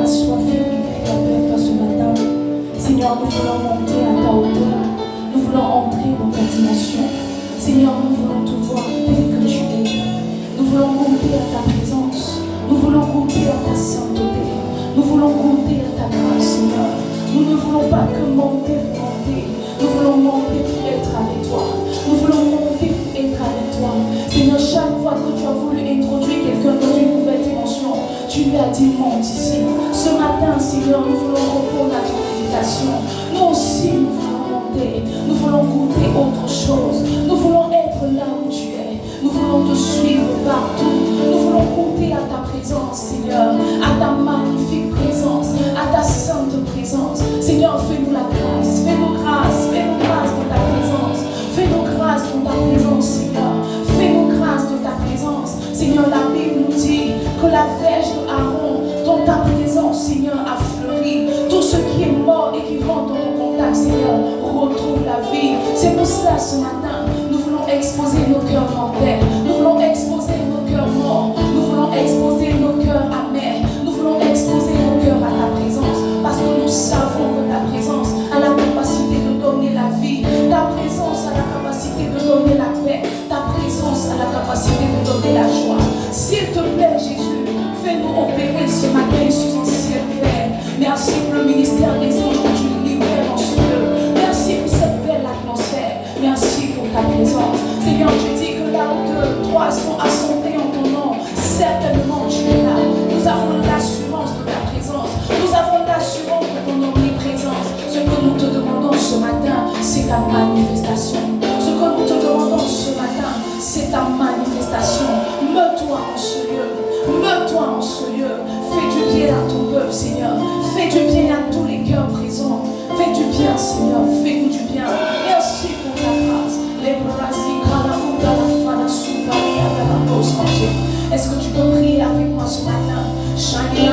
a soif et la paix ce matin. Seigneur, nous voulons monter à ta hauteur. Nous voulons entrer dans ta dimension. Seigneur, nous voulons te voir tel que tu es. Nous voulons goûter à ta présence. Nous voulons goûter à ta sainteté. Nous voulons goûter à ta grâce, Seigneur. Nous ne voulons pas que monter pour monter. Nous voulons monter pour être avec toi. Nous voulons monter pour être avec toi. Seigneur, chaque fois que tu as voulu introduire quelqu'un dans une nouvelle dimension, tu lui as dit monte ici. Ce matin, Seigneur, nous voulons répondre à ton invitation. Nous aussi, nous voulons monter. Nous voulons goûter autre chose. Nous voulons être là où tu es. Nous voulons te suivre partout. Nous voulons goûter à ta présence, Seigneur, à ta magnifique présence, à ta sainte présence. Seigneur, fais-nous la grâce. Fais-nous grâce. Fais-nous grâce de ta présence. Fais-nous grâce de ta présence, Seigneur. Fais-nous grâce de ta présence. Seigneur, la Bible nous dit que la verge de Aaron, dans ta présence, Seigneur, a fleuri. Tout ce qui est mort et qui rentre dans ton contact, Seigneur, retrouve la vie. C'est pour cela, ce matin, nous voulons exposer nos cœurs mortels. Nous voulons exposer nos cœurs morts. Nous voulons exposer nos cœurs amers. Nous voulons exposer nos cœurs à ta présence. Parce que nous savons que ta présence a la capacité de donner la vie. Ta présence a la capacité de donner la paix. Ta présence a la capacité de donner la joie. S'il te plaît, Jésus, fais-nous opérer ce matin sous un ciel ouvert. Merci pour le ministère des anges que tu nous libères dans ce lieu. Merci pour cette belle atmosphère. Merci pour ta présence. Seigneur, tu dis que là où deux, trois sont assemblés en ton nom, certainement tu es là. Nous avons l'assurance de ta présence. Nous avons l'assurance de ton omniprésence. Ce que nous te demandons ce matin, c'est ta manifestation. Ce que nous te demandons ce matin, c'est ta manifestation. Mets-toi en ce lieu. Mets-toi en ce lieu. Fais du bien à ton peuple, Seigneur. Fais du bien à tous les cœurs présents. Fais du bien, Seigneur. Fais-nous du bien. Merci pour ta grâce. Est-ce que tu peux prier avec moi ce matin? Shani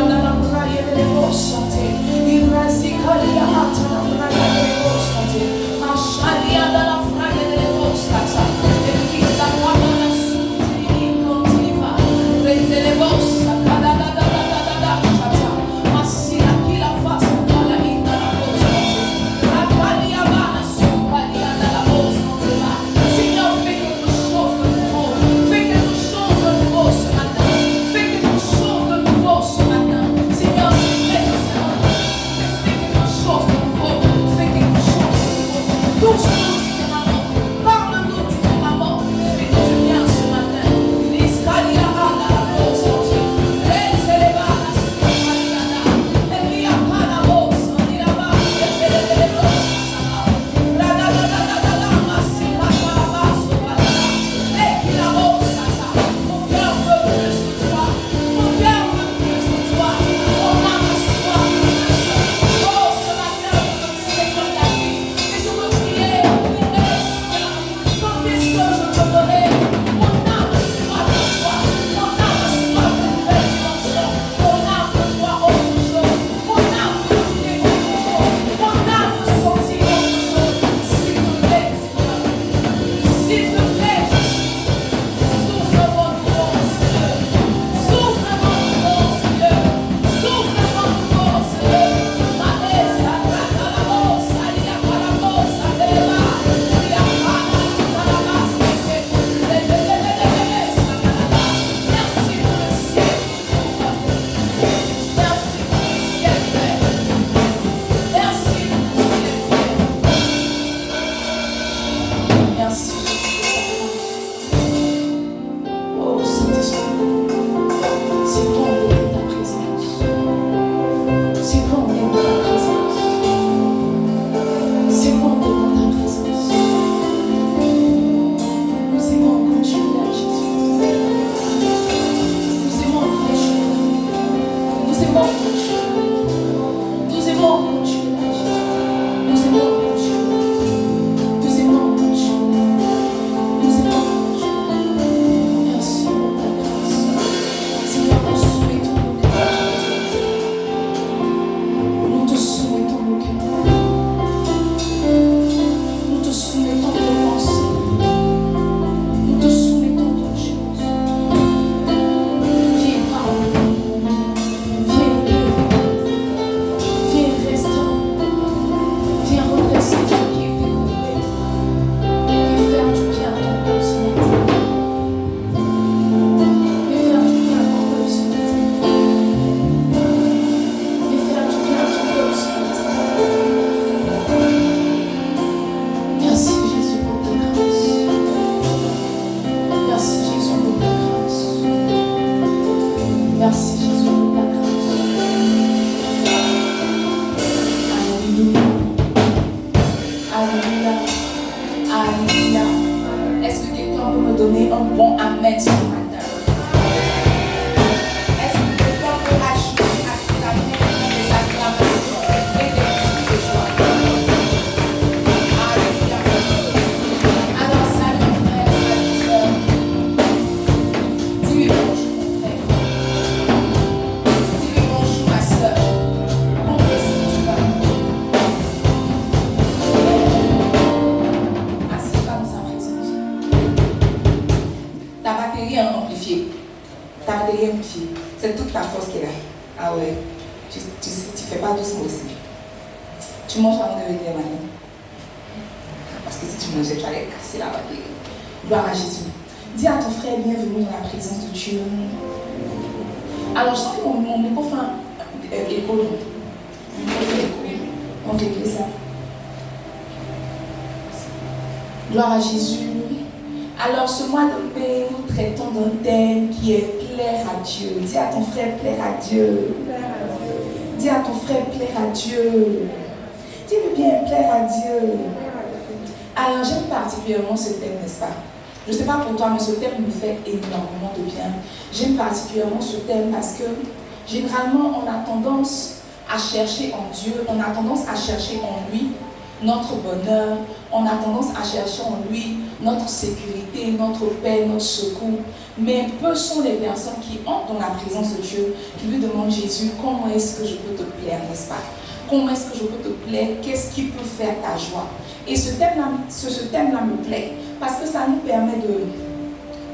force qui est là. Ah ouais, tu fais pas doucement aussi. Tu manges avant de venir, Marie. Parce que si tu mangeais, tu allais casser la baguette. Gloire à Jésus. Dis à ton frère, bienvenue dans la présence de Dieu. Alors, je sens que mon micro fait un écho. On réglait ça. Gloire à Jésus. Alors, ce mois de mai, nous traitons d'un thème qui est plaire à Dieu. Dis à ton frère, plaire à Dieu. Dis à ton frère, plaire à Dieu. Dis-lui bien, plaire à Dieu. Alors, j'aime particulièrement ce thème, n'est-ce pas? Je ne sais pas pour toi, mais ce thème me fait énormément de bien. J'aime particulièrement ce thème parce que, généralement, on a tendance à chercher en Dieu, on a tendance à chercher en lui notre bonheur, on a tendance à chercher en lui notre sécurité, notre paix, notre secours. Mais peu sont les personnes qui entrent dans la présence de Dieu, qui lui demandent Jésus, comment est-ce que je peux te plaire, n'est-ce pas? Comment est-ce que je peux te plaire? Qu'est-ce qui peut faire ta joie? Et ce thème-là me plaît parce que ça nous permet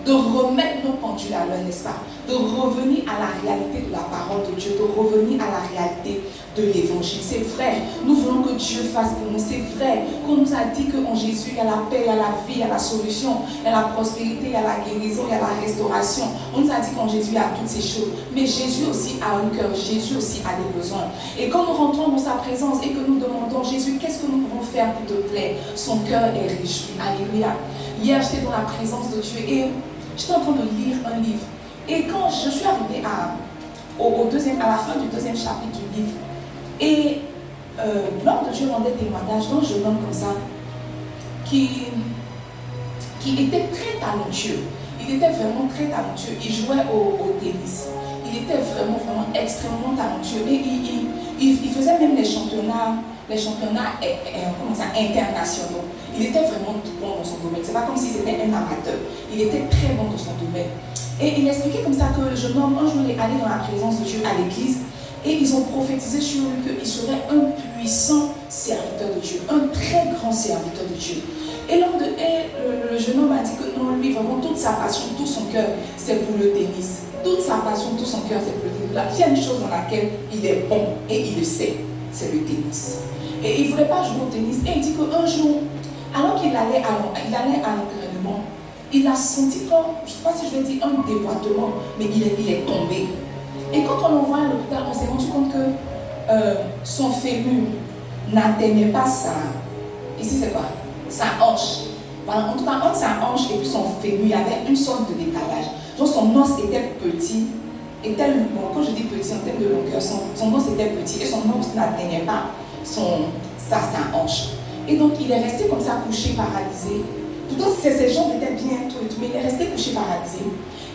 de remettre nos pendules à l'heure, n'est-ce pas? De revenir à la réalité de la parole de Dieu, de revenir à la réalité de l'évangile. C'est vrai, nous voulons que Dieu fasse pour nous. C'est vrai qu'on nous a dit qu'en Jésus, il y a la paix, il y a la vie, il y a la solution, il y a la prospérité, il y a la guérison, il y a la restauration. On nous a dit qu'en Jésus, il y a toutes ces choses. Mais Jésus aussi a un cœur, Jésus aussi a des besoins. Et quand nous rentrons dans sa présence et que nous demandons, Jésus, qu'est-ce que nous pouvons faire pour te plaire? Son cœur est réjoui. Alléluia. Hier, j'étais dans la présence de Dieu et j'étais en train de lire un livre. Et quand je suis arrivée à la fin du deuxième chapitre du livre, et l'homme de Dieu rendait témoignage d'un jeune homme comme ça, qui était très talentueux. Il était vraiment très talentueux. Il jouait au tennis. Il était vraiment extrêmement talentueux. Et il faisait même les championnats internationaux. Il était vraiment tout bon dans son domaine. C'est pas comme si c'était un amateur. Il était très bon dans son domaine. Et il expliquait comme ça que le jeune homme, un jour, il est allé dans la présence de Dieu à l'église et ils ont prophétisé sur lui qu'il serait un puissant serviteur de Dieu, un très grand serviteur de Dieu. Et le jeune homme a dit que non, lui, vraiment, toute sa passion, tout son cœur, c'est pour le tennis. Toute sa passion, tout son cœur, c'est pour le tennis. Il y a une chose dans laquelle il est bon et il le sait, c'est le tennis. Et il ne voulait pas jouer au tennis. Et il dit qu'un jour, alors qu'il allait à l'entraînement, il a senti comme, je ne sais pas si je vais dire un déboîtement, mais il est tombé. Et quand on l'envoie à l'hôpital, on s'est rendu compte que son fémur n'atteignait pas ici c'est quoi? Sa hanche. Voilà, en tout cas, entre sa hanche et puis son fémur, il y avait une sorte de décalage. Donc son os était petit, quand je dis petit en termes de longueur, son os était petit et son os n'atteignait pas sa hanche. Et donc il est resté comme ça, couché, paralysé. Pourtant, ses jambes étaient bien, tout, mais il est resté couché, paralysé.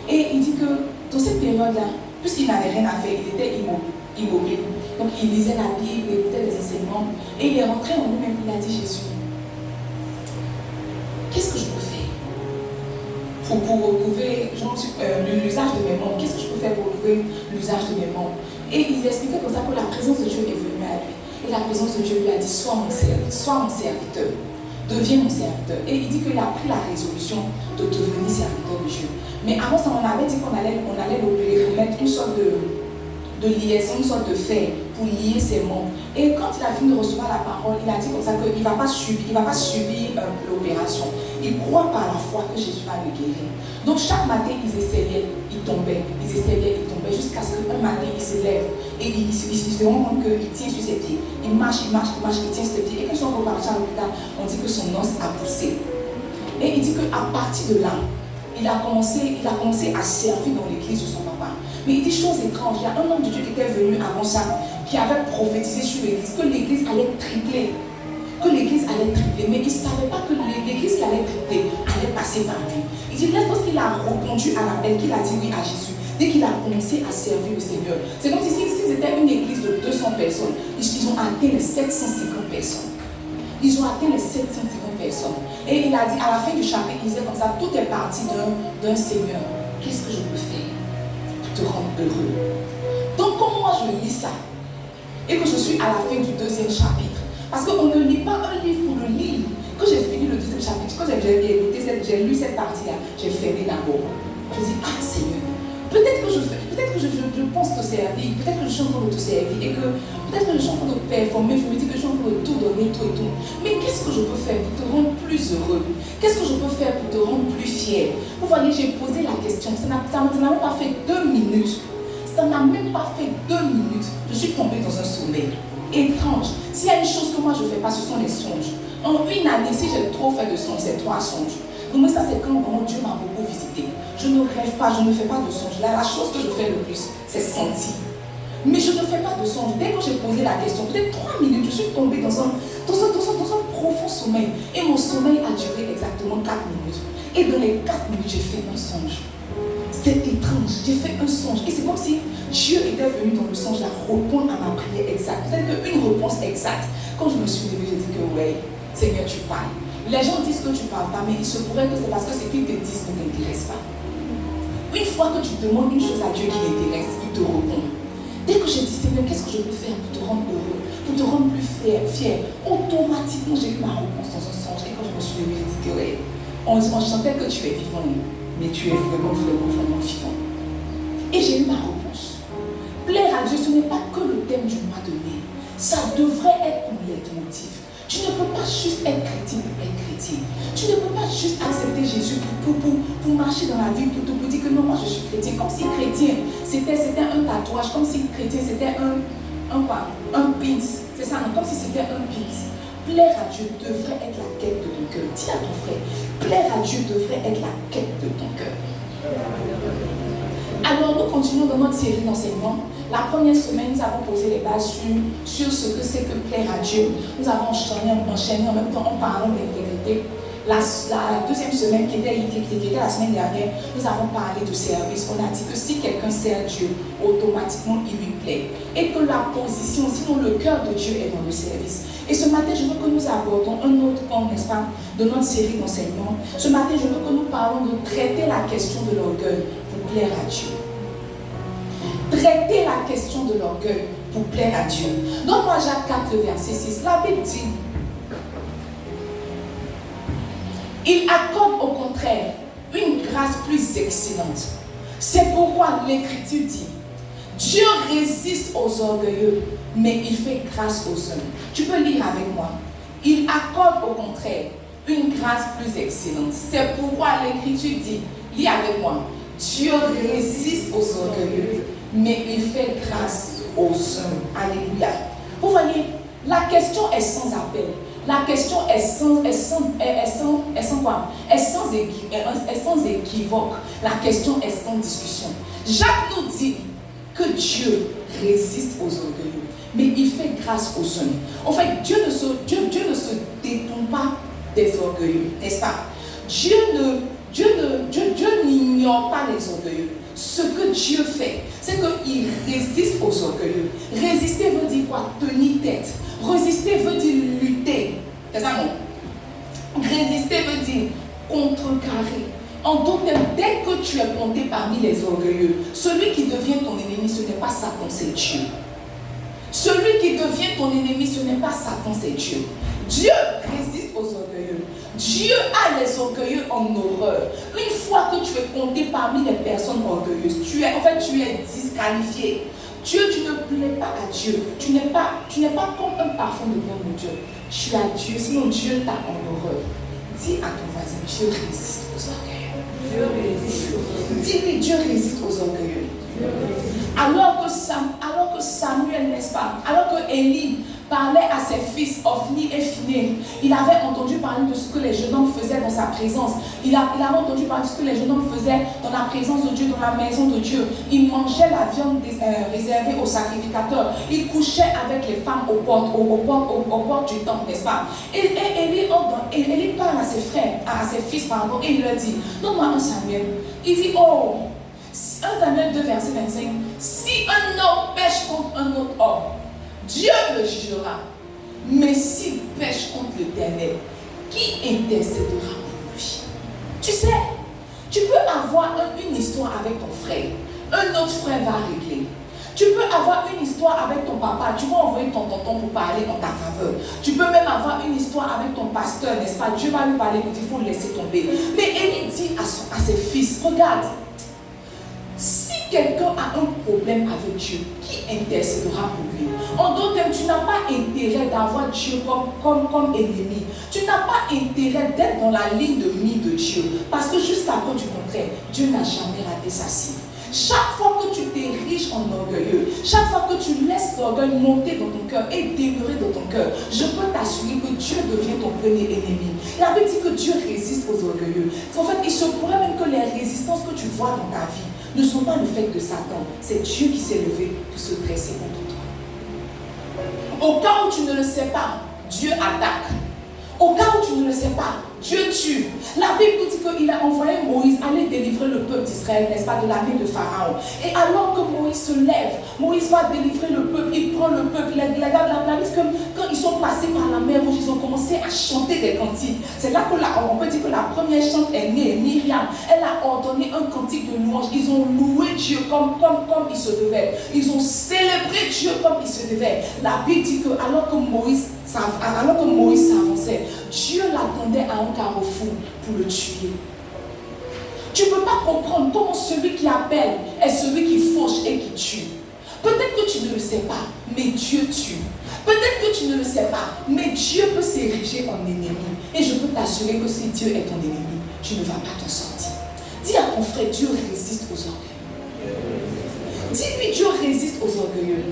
Et il dit que dans cette période-là, puisqu'il n'avait rien à faire, il était immobile. Donc il lisait la Bible, il écoutait les enseignements. Et il est rentré en lui-même, il a dit Jésus, qu'est-ce que je peux faire pour recouvrer l'usage de mes membres? Qu'est-ce que je peux faire pour recouvrer l'usage de mes membres? Et il expliquait comme ça que la présence de Dieu est venue à lui. Et la présence de Dieu lui a dit, sois mon serviteur. Deviens mon serviteur. Et il dit qu'il a pris la résolution de devenir serviteur de Dieu. Mais avant ça, on avait dit qu'on allait l'opérer pour mettre une sorte de liaison, une sorte de fer pour lier ses membres. Et quand il a fini de recevoir la parole, il a dit comme ça qu'il ne va pas subir l'opération. Il croit par la foi que Jésus va le guérir. Donc chaque matin, ils essayaient, ils tombaient, jusqu'à ce qu'un matin, il se lève et il se rend compte qu'il tient sur ses pieds. Il marche, il tient sur ses pieds. Et quand ils sont repartis à l'hôpital, on dit que son os a poussé. Et il dit qu'à partir de là, il a commencé à servir dans l'église de son papa. Mais il dit chose étrange, il y a un homme de Dieu qui était venu avant ça, qui avait prophétisé sur l'église, que l'église allait tripler. Mais il ne savait pas que l'église qui allait tripler allait passer par lui. Il dit, lorsqu'il a répondu à l'appel, qu'il a dit oui à Jésus, dès qu'il a commencé à servir le Seigneur, c'est comme si c'était une église de 200 personnes, ils ont atteint les 750 personnes. Ils ont atteint les 750 personnes. Et il a dit, à la fin du chapitre, il disait comme ça, tout est parti d'un Seigneur. Qu'est-ce que je peux faire pour te rendre heureux? Donc, comme moi je lis ça, et que je suis à la fin du deuxième chapitre, parce qu'on ne lit pas un livre pour le lire. Quand j'ai fini le deuxième chapitre, quand j'ai lu cette partie-là, j'ai fermé d'abord. Je dis, ah Seigneur, Peut-être que je pense te servir, peut-être que je suis en train de te servir et que peut-être que je suis en train de performer, je me dis que je suis en train de tout donner, tout et tout. Mais qu'est-ce que je peux faire pour te rendre plus heureux? Qu'est-ce que je peux faire pour te rendre plus fier? Vous voyez, j'ai posé la question, ça n'a même pas fait 2 minutes. Ça n'a même pas fait 2 minutes. Je suis tombée dans un sommeil étrange. S'il y a une chose que moi je ne fais pas, ce sont les songes. En une année, si j'ai trop fait de songes, c'est 3 songes. Donc ça, c'est quand vraiment Dieu m'a beaucoup visité. Je ne rêve pas, je ne fais pas de songes. Là, la chose que je fais le plus, c'est sentir. Mais je ne fais pas de songes. Dès que j'ai posé la question, peut-être 3 minutes, je suis tombée dans un profond sommeil. Et mon sommeil a duré exactement 4 minutes. Et dans les 4 minutes, j'ai fait un songe. C'est étrange, j'ai fait un songe. Et c'est comme si Dieu était venu dans le songe à répondre à ma prière exacte. C'est-à-dire qu'une réponse exacte. Quand je me suis levée, j'ai dit que ouais, Seigneur, tu parles. Les gens disent que tu ne parles pas, mais il se pourrait que c'est parce que ce qu'ils te disent ne t'intéresse pas. Une fois que tu demandes une chose à Dieu qui l'intéresse, il te répond. Dès que j'ai dit, Seigneur, qu'est-ce que je peux faire pour te rendre heureux, pour te rendre plus fier, automatiquement j'ai eu ma réponse dans un songe. Et quand je me suis levée, j'ai dit que ouais, on chantait que tu es vivant, mais tu es vraiment vivant. Et j'ai eu ma réponse. Plaire à Dieu, ce n'est pas que le thème du mois de mai. Ça devrait être ton leitmotiv. Tu ne peux pas juste être chrétien pour être chrétien. Tu ne peux pas juste accepter Jésus pour marcher dans la vie, pour dire que non, moi je suis chrétien. Comme si chrétien, c'était un tatouage, comme si chrétien, c'était un pins. C'est ça, non? Comme si c'était un pins. Plaire à Dieu devrait être la quête de ton cœur. Dis à ton frère, plaire à Dieu devrait être la quête de ton cœur. Alors nous continuons dans notre série d'enseignements. La première semaine, nous avons posé les bases sur ce que c'est que plaire à Dieu. Nous avons enchaîné en même temps en parlant d'intégrité. La deuxième semaine, qui était la semaine dernière, nous avons parlé de service. On a dit que si quelqu'un sert Dieu, automatiquement il lui plaît. Et que la position, sinon le cœur de Dieu est dans le service. Et ce matin, je veux que nous abordons un autre point, n'est-ce pas, de notre série d'enseignements. Ce matin, je veux que nous parlons de traiter la question de l'orgueil pour plaire à Dieu. Traiter la question de l'orgueil pour plaire à Dieu. Donc moi, Jacques 4, le verset 6, la Bible dit, il accorde au contraire une grâce plus excellente. C'est pourquoi l'Écriture dit, Dieu résiste aux orgueilleux, mais il fait grâce aux hommes. Tu peux lire avec moi. Il accorde au contraire une grâce plus excellente. C'est pourquoi l'Écriture dit, lis avec moi, Dieu résiste aux orgueilleux, mais il fait grâce aux hommes. Alléluia. Vous voyez, la question est sans appel. La question est sans équivoque. La question est sans discussion. Jacques nous dit que Dieu résiste aux orgueilleux, mais il fait grâce aux hommes. En fait, Dieu ne se détourne pas des orgueilleux, n'est-ce pas? Dieu n'ignore pas les orgueilleux. Ce que Dieu fait, c'est qu'il résiste aux orgueilleux. Résister veut dire quoi? Tenir tête. Résister veut dire lutter. C'est ça, non? Résister veut dire contrecarrer. En d'autres termes, dès que tu es compté parmi les orgueilleux, celui qui devient ton ennemi, ce n'est pas Satan, c'est Dieu. Celui qui devient ton ennemi, ce n'est pas Satan, c'est Dieu. Dieu résiste aux orgueilleux. Dieu a les orgueilleux en horreur. Une fois que tu es compté parmi les personnes orgueilleuses, tu es disqualifié. Dieu, tu ne plais pas à Dieu. Tu n'es pas comme un parfum de bien de Dieu. Tu as Dieu, sinon Dieu t'a en horreur. Dis à ton voisin, Dieu résiste aux orgueilleux. Dis-lui, Dieu résiste aux orgueilleux. Alors que Samuel, n'est-ce pas, alors que Élie parlait à ses fils, Ophni et Phiné, il avait entendu parler de ce que les jeunes hommes faisaient dans sa présence. Il avait entendu parler de ce que les jeunes hommes faisaient dans la présence de Dieu, dans la maison de Dieu. Ils mangeaient la viande réservée aux sacrificateurs. Ils couchaient avec les femmes aux portes du temple, n'est-ce pas? Et Élie parle à ses frères, à ses fils, pardon, et il leur dit, donne-moi un Samuel. Il dit, 1 Samuel 2, verset 25, si un homme pêche contre un autre homme, Dieu le jugera. Mais s'il pêche contre l'Éternel, qui intercédera pour lui? Tu sais, tu peux avoir une histoire avec ton frère. Un autre frère va régler. Tu peux avoir une histoire avec ton papa. Tu vas envoyer ton tonton pour parler en ta faveur. Tu peux même avoir une histoire avec ton pasteur, n'est-ce pas? Dieu va lui parler, il faut le laisser tomber. Mais Élie dit à ses fils, regarde, si quelqu'un a un problème avec Dieu, qui intercédera pour lui? En d'autres termes, tu n'as pas intérêt d'avoir Dieu comme ennemi. Tu n'as pas intérêt d'être dans la ligne de mire de Dieu. Parce que jusqu'à preuve du contraire, Dieu n'a jamais raté sa cible. Chaque fois que tu t'ériges en orgueilleux, chaque fois que tu laisses l'orgueil monter dans ton cœur et demeurer dans ton cœur, je peux t'assurer que Dieu devient ton premier ennemi. La Bible dit que Dieu résiste aux orgueilleux. En fait, il se pourrait même que les résistances que tu vois dans ta vie ne sont pas le fait de Satan. C'est Dieu qui s'est levé pour se dresser contre toi. Au cas où tu ne le sais pas, Dieu attaque. Au cas où tu ne le sais pas, Dieu tue. La Bible nous dit qu'il a envoyé Moïse aller délivrer le peuple d'Israël, n'est-ce pas, de la main de Pharaon. Et alors que Moïse se lève, Moïse va délivrer le peuple, il prend le peuple, les gars de la planète, quand ils sont passés par la mer Rouge, ils ont commencé à chanter des cantiques. C'est là qu'on peut dire que la première chante est née, Myriam. Elle a ordonné un cantique de louange. Ils ont loué Dieu comme il se devait. Ils ont célébré Dieu comme il se devait. La Bible dit que alors que Moïse s'avançait, Dieu l'attendait à un carrefour pour le tuer. Tu ne peux pas comprendre comment celui qui appelle est celui qui fauche et qui tue. Peut-être que tu ne le sais pas, mais Dieu tue. Peut-être que tu ne le sais pas, mais Dieu peut s'ériger en ennemi. Et je peux t'assurer que si Dieu est ton ennemi, tu ne vas pas t'en sortir. Dis à ton frère, Dieu résiste aux orgueilleux. Dis-lui, Dieu résiste aux orgueilleux.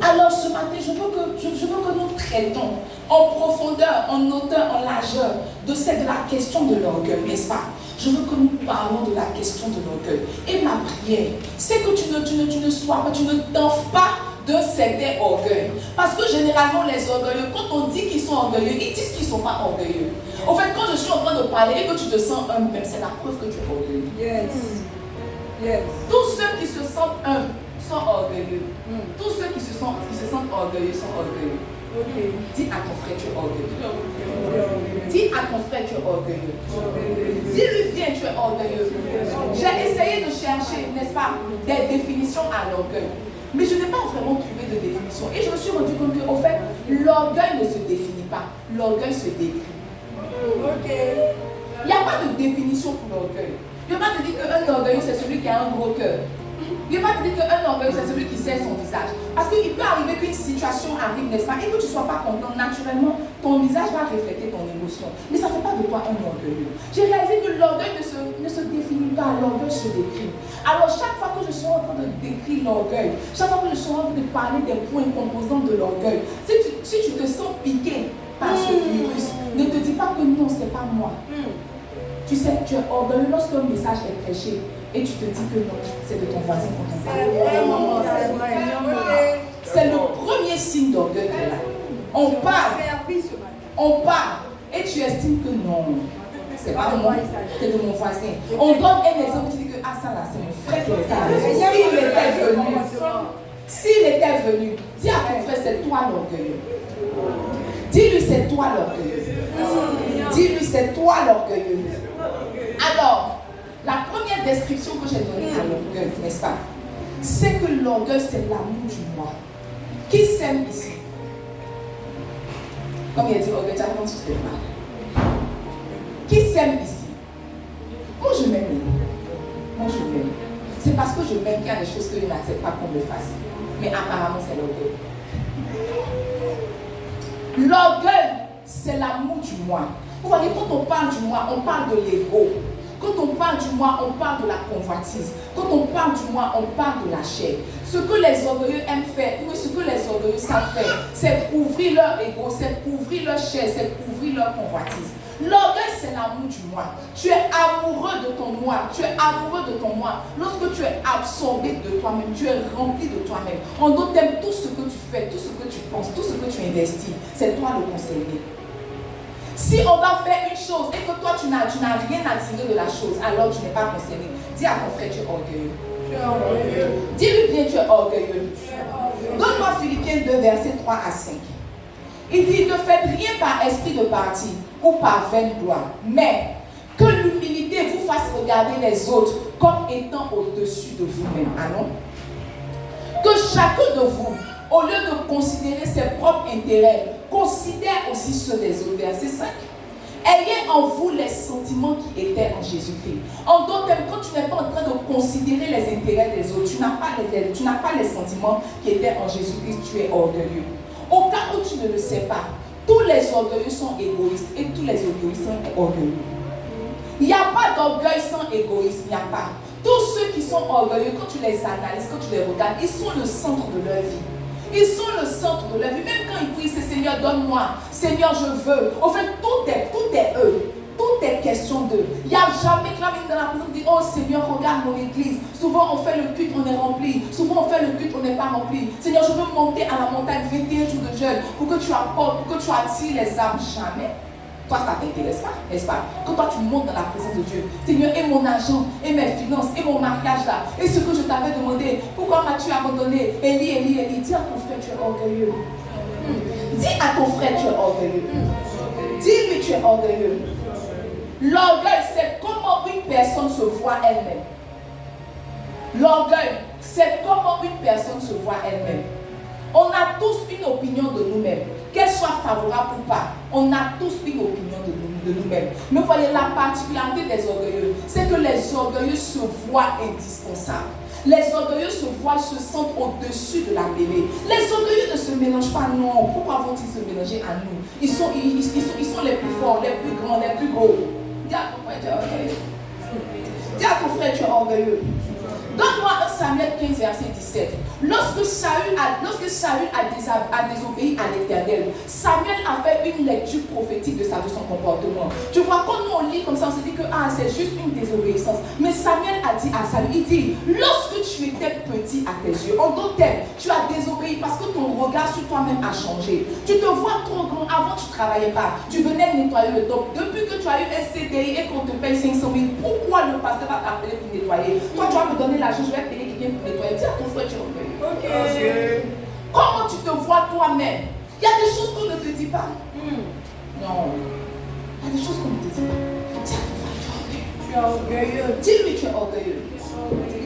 Alors ce matin, je veux que nous traitons en profondeur, en hauteur, en largeur de la question de l'orgueil, n'est-ce pas? Je veux que nous parlons de la question de l'orgueil. Et ma prière, c'est que tu ne sois pas, tu ne t'enfles pas d'un certain orgueil. Parce que généralement, les orgueilleux, quand on dit qu'ils sont orgueilleux, ils disent qu'ils ne sont pas orgueilleux. En fait, quand je suis en train de parler et que tu te sens humble, même c'est la preuve que tu es orgueilleux. Yes. Yes. Tous ceux qui se sentent humbles sont orgueilleux. Tous ceux qui se sentent orgueilleux sont orgueilleux. Okay. Dis à ton frère, tu es orgueilleux. Dis à ton frère, tu es orgueilleux. Dis-lui bien, tu es orgueilleux. J'ai essayé de chercher, n'est-ce pas, des définitions à l'orgueil. Mais je n'ai pas vraiment trouvé de définition. Et je me suis rendu compte qu'au fait, l'orgueil ne se définit pas. L'orgueil se décrit. Okay. Il n'y a pas de définition pour l'orgueil. Je ne vais pas te dire qu'un orgueilleux, c'est celui qui a un gros cœur. Je ne vais pas te dire qu'un orgueilleux, c'est celui qui serre son visage. Parce qu'il peut arriver qu'une situation arrive, n'est-ce pas, et que tu ne sois pas content, naturellement, ton visage va refléter ton émotion. Mais ça ne fait pas de toi un orgueilleux. J'ai réalisé que l'orgueil ne se définit pas, l'orgueil se décrit. Alors, chaque fois que je suis en train de décrire l'orgueil, chaque fois que je suis en train de parler des points composants de l'orgueil, si tu te sens piqué par ce virus, ne te dis pas que non, ce n'est pas moi. Tu sais, tu es orgueilleux lorsqu'un message est prêché et tu te dis que non, c'est de ton voisin qu'on t'en parle. C'est le premier signe d'orgueil que là. On parle et tu estimes que non, c'est pas de moi, c'est de mon voisin. On donne un exemple, tu dis que ah ça là, c'est mon frère qui est là. S'il était venu, dis à ton frère, c'est toi l'orgueilleux. Dis-lui, c'est toi l'orgueilleux. Dis-lui, c'est toi l'orgueilleux. Alors, la première description que j'ai donnée à l'orgueil, n'est-ce pas, c'est que l'orgueil, c'est l'amour du moi. Qui s'aime ici? Comme il a dit, orgueil, tu as compris ce que je parle. Qui s'aime ici? Moi, je m'aime. Moi, je m'aime. C'est parce que je m'aime qu'il y a des choses que je n'accepte pas qu'on me fasse. Mais apparemment, c'est l'orgueil. L'orgueil, c'est l'amour du moi. Vous voyez, quand on parle du moi, on parle de l'ego. Quand on parle du moi, on parle de la convoitise. Quand on parle du moi, on parle de la chair. Ce que les orgueilleux aiment faire, ou ce que les orgueilleux savent faire, c'est couvrir leur ego, c'est couvrir leur chair, c'est couvrir leur convoitise. L'orgueil, c'est l'amour du moi. Tu es amoureux de ton moi. Tu es amoureux de ton moi. Lorsque tu es absorbé de toi-même, tu es rempli de toi-même. En d'autres termes, tout ce que tu fais, tout ce que tu penses, tout ce que tu investis, c'est toi le concerné. Si on va faire une chose et que toi tu n'as rien à tirer de la chose, alors tu n'es pas concerné. Dis à ton frère, tu es orgueilleux. Dis-lui bien, tu es orgueilleux. Donne-moi Philippiens 2, versets 3 à 5. Il dit, ne faites rien par esprit de parti ou par vaine gloire, mais que l'humilité vous fasse regarder les autres comme étant au-dessus de vous-même. Ah non? Que chacun de vous, au lieu de considérer ses propres intérêts, considère aussi ceux des autres. Verset 5. Ayez en vous les sentiments qui étaient en Jésus-Christ. En d'autres termes, quand tu n'es pas en train de considérer les intérêts des autres, tu n'as pas les sentiments qui étaient en Jésus-Christ, tu es orgueilleux. Au cas où tu ne le sais pas, tous les orgueilleux sont égoïstes et tous les égoïstes sont orgueilleux. Il n'y a pas d'orgueil sans égoïsme, il n'y a pas. Tous ceux qui sont orgueilleux, quand tu les analyses, quand tu les regardes, ils sont le centre de leur vie. Ils sont le centre de leur vie. Même quand ils prient, c'est Seigneur, donne-moi. Seigneur, je veux. En fait, tout est eux. Tout est question d'eux. Il n'y a jamais que la vie dans la présence dit, oh Seigneur, regarde mon église. Souvent, on fait le culte, on est rempli. Souvent, on fait le culte, on n'est pas rempli. Seigneur, je veux monter à la montagne 21 jours de jeûne pour que tu apportes, pour que tu attires les âmes. Jamais. Toi, ça ne t'intéresse pas, n'est-ce pas? Quand toi, tu montes dans la présence de Dieu, Seigneur, et mon argent, et mes finances, et mon mariage là, et ce que je t'avais demandé, pourquoi m'as-tu abandonné? Élie, dis à ton frère, tu es orgueilleux. Dis à ton frère, tu es orgueilleux. Dis-lui, tu es orgueilleux. L'orgueil, c'est comment une personne se voit elle-même. L'orgueil, c'est comment une personne se voit elle-même. On a tous une opinion de nous-mêmes, qu'elle soit favorable ou pas. On a tous une opinion de nous-mêmes. Mais voyez, la particularité des orgueilleux, c'est que les orgueilleux se voient indispensables. Les orgueilleux se voient, se sentent au-dessus de la mêlée. Les orgueilleux ne se mélangent pas, non. Pourquoi vont-ils se mélanger à nous? Ils sont les plus forts, les plus grands, les plus beaux. Dis à ton frère, tu es orgueilleux. Dis à ton frère, tu es orgueilleux. Donne-moi un Samuel 15, verset 17. Lorsque Saül a désobéi à l'Éternel, Samuel a fait une lecture prophétique de son comportement. Tu vois, quand nous on lit comme ça, on se dit que c'est juste une désobéissance. Mais Samuel a dit à Saül, il dit, lorsque tu étais petit à tes yeux, en d'autres termes, tu as désobéi parce que ton regard sur toi-même a changé. Tu te vois trop grand, avant tu ne travaillais pas. Tu venais nettoyer le top. Depuis que tu as eu un CDI et qu'on te paye 500 000, pourquoi le pasteur va t'appeler pour nettoyer? Toi, tu vas me donner l'argent, je vais payer quelqu'un pour nettoyer. Dis à ton frère, tu es orgueilleux. Okay. Comment tu te vois toi-même? Il y a des choses qu'on ne te dit pas. Non. Il y a des choses qu'on ne te dit pas. Dis à ton frère, tu es orgueilleux. Dis-lui, tu es orgueilleux.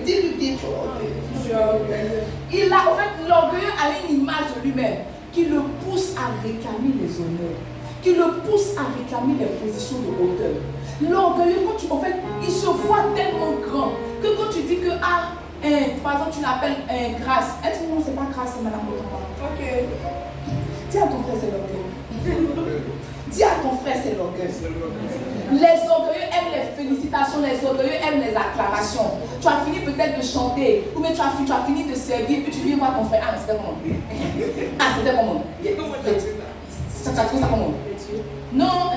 Dis-lui, tu es orgueilleux. Je suis orgueilleux. Il a, en fait, l'orgueilleux a une image de lui-même qui le pousse à réclamer les honneurs, qui le pousse à réclamer les positions de hauteur. L'orgueilleux, en fait, il se voit tellement grand que quand tu dis que, par exemple, tu l'appelles grâce. Elle dit non, c'est pas grâce, c'est madame Botamba. Ok. Dis à ton frère, c'est l'orgueil. Dis à ton frère, c'est l'orgueil. Les orgueilleux aiment les félicitations, les orgueilleux aiment les acclamations. Tu as fini peut-être de chanter, ou bien tu as fini de servir, puis tu viens voir ton frère. Ah, c'était comment? Ah, c'était comment? Tu as trouvé ça comment? Non,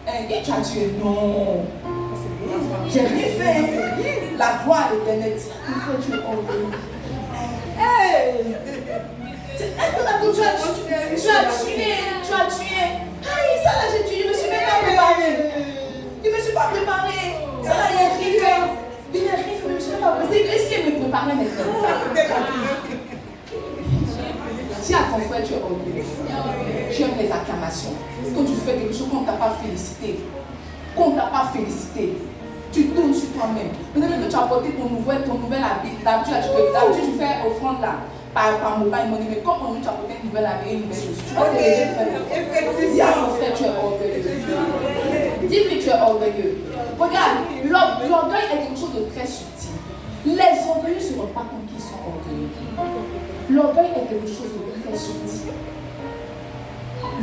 et tu as tué? Non. J'ai rien fait. La gloire est l'éternel. Pourquoi tu es orgueilleux? Hey! Tu as tué. Aïe, ça là j'ai tué. Je me suis même pas préparé. Je me suis pas préparé. Ça là, il n'y a rien fait. Il n'y a rien fait, mais je me suis même pas préparé. Est-ce qu'il me préparait maintenant? Dis à ton frère, tu es orgueilleux. Tu aimes les acclamations. Quand tu fais quelque chose qu'on ne t'a pas félicité, tu tournes sur toi-même. Peut-être que tu as porté ton nouvel habit. D'habitude, tu fais offrande là, par mobile money. Mais comme tu as porté une nouvelle habit et une nouvelle chose, tu vas te faire. Dis à ton frère, tu es orgueilleux. Dis-lui, tu es orgueilleux. Regarde, l'orgueil est quelque chose de très subtil. Les orgueilleux ne se rendent pas compte qu'ils sont orgueilleux. L'orgueil est quelque chose de très subtil.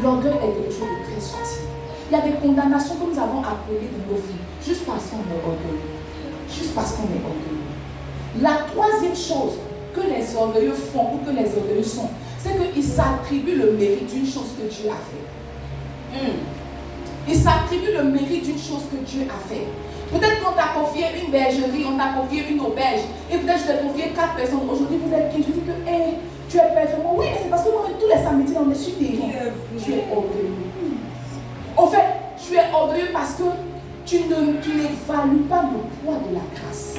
L'orgueil est quelque chose de très subtil. Il y a des condamnations que nous avons appelées dans nos vies, juste parce qu'on est orgueilleux. Juste parce qu'on est orgueilleux. La troisième chose que les orgueilleux font ou que les orgueilleux sont, c'est qu'ils s'attribuent le mérite d'une chose que Dieu a fait. Ils s'attribuent le mérite d'une chose que Dieu a fait. Peut-être qu'on t'a confié une bergerie, on t'a confié une auberge, et peut-être je t'ai confié 4 personnes. Aujourd'hui, vous êtes qui? Je dis que tu es parfaitement. Oui, mais c'est parce que moi, tous les samedis, on est sur terrain. Tu es orgueilleux. En fait, tu es orgueilleux parce que tu n'évalues pas le poids de la grâce.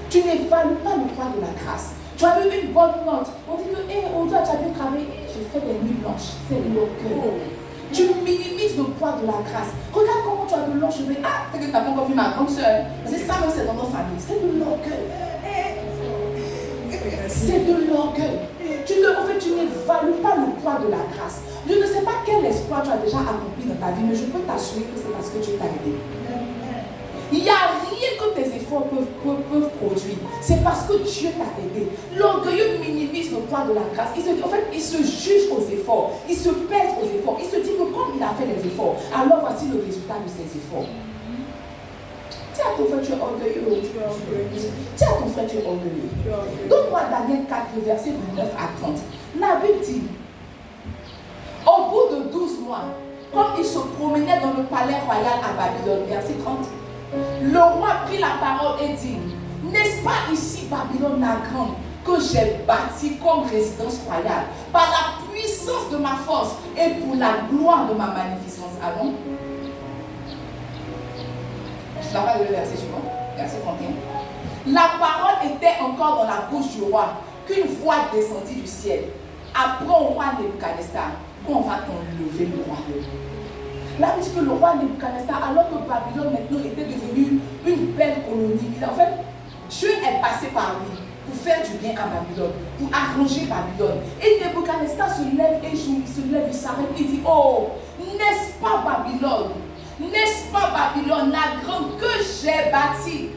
Tu n'évalues pas le poids de la grâce. Tu as eu une bonne note. On dit que, aujourd'hui, tu as bien travaillé. J'ai fait des nuits blanches. C'est l'orgueil. Tu minimises le poids de la grâce. Regarde comment tu as de longs cheveux. Ah, c'est que tu n'as pas encore vu ma grande soeur. C'est ça même, c'est dans notre famille. C'est de l'orgueil. C'est de l'orgueil. tu n'évalues pas le poids de la grâce. Je ne sais pas quel exploit tu as déjà accompli dans ta vie, mais je peux t'assurer que c'est parce que Dieu t'a aidé. Il n'y a rien que tes efforts peuvent produire. C'est parce que Dieu t'a aidé. L'orgueilleux minimise le poids de la grâce. Il se juge aux efforts. Il se pèse aux efforts. Il se dit que comme il a fait les efforts, alors voici le résultat de ses efforts. Dis à ton frère, tu es orgueilleux. Dis à ton frère, tu es orgueilleux. Donne-moi Daniel 4, verset 29 à 30. La Bible dit, au bout de 12 mois, comme il se promenait dans le palais royal à Babylone, verset 30, le roi prit la parole et dit, n'est-ce pas ici Babylone la grande que j'ai bâti comme résidence royale par la puissance de ma force et pour la gloire de ma magnificence? Allons. Je n'ai pas le verset suivant, verset 31. La parole était encore dans la bouche du roi qu'une voix descendit du ciel. Apprends au roi Nebuchadnezzar qu'on va t'enlever le royaume. Là, dit que le roi Nebuchadnezzar, alors que Babylone maintenant était devenue une belle colonie, en fait, Dieu est passé par lui pour faire du bien à Babylone, pour arranger Babylone. Et Nebuchadnezzar se lève et il s'arrête et dit, oh, n'est-ce pas Babylone, la grande que j'ai bâtie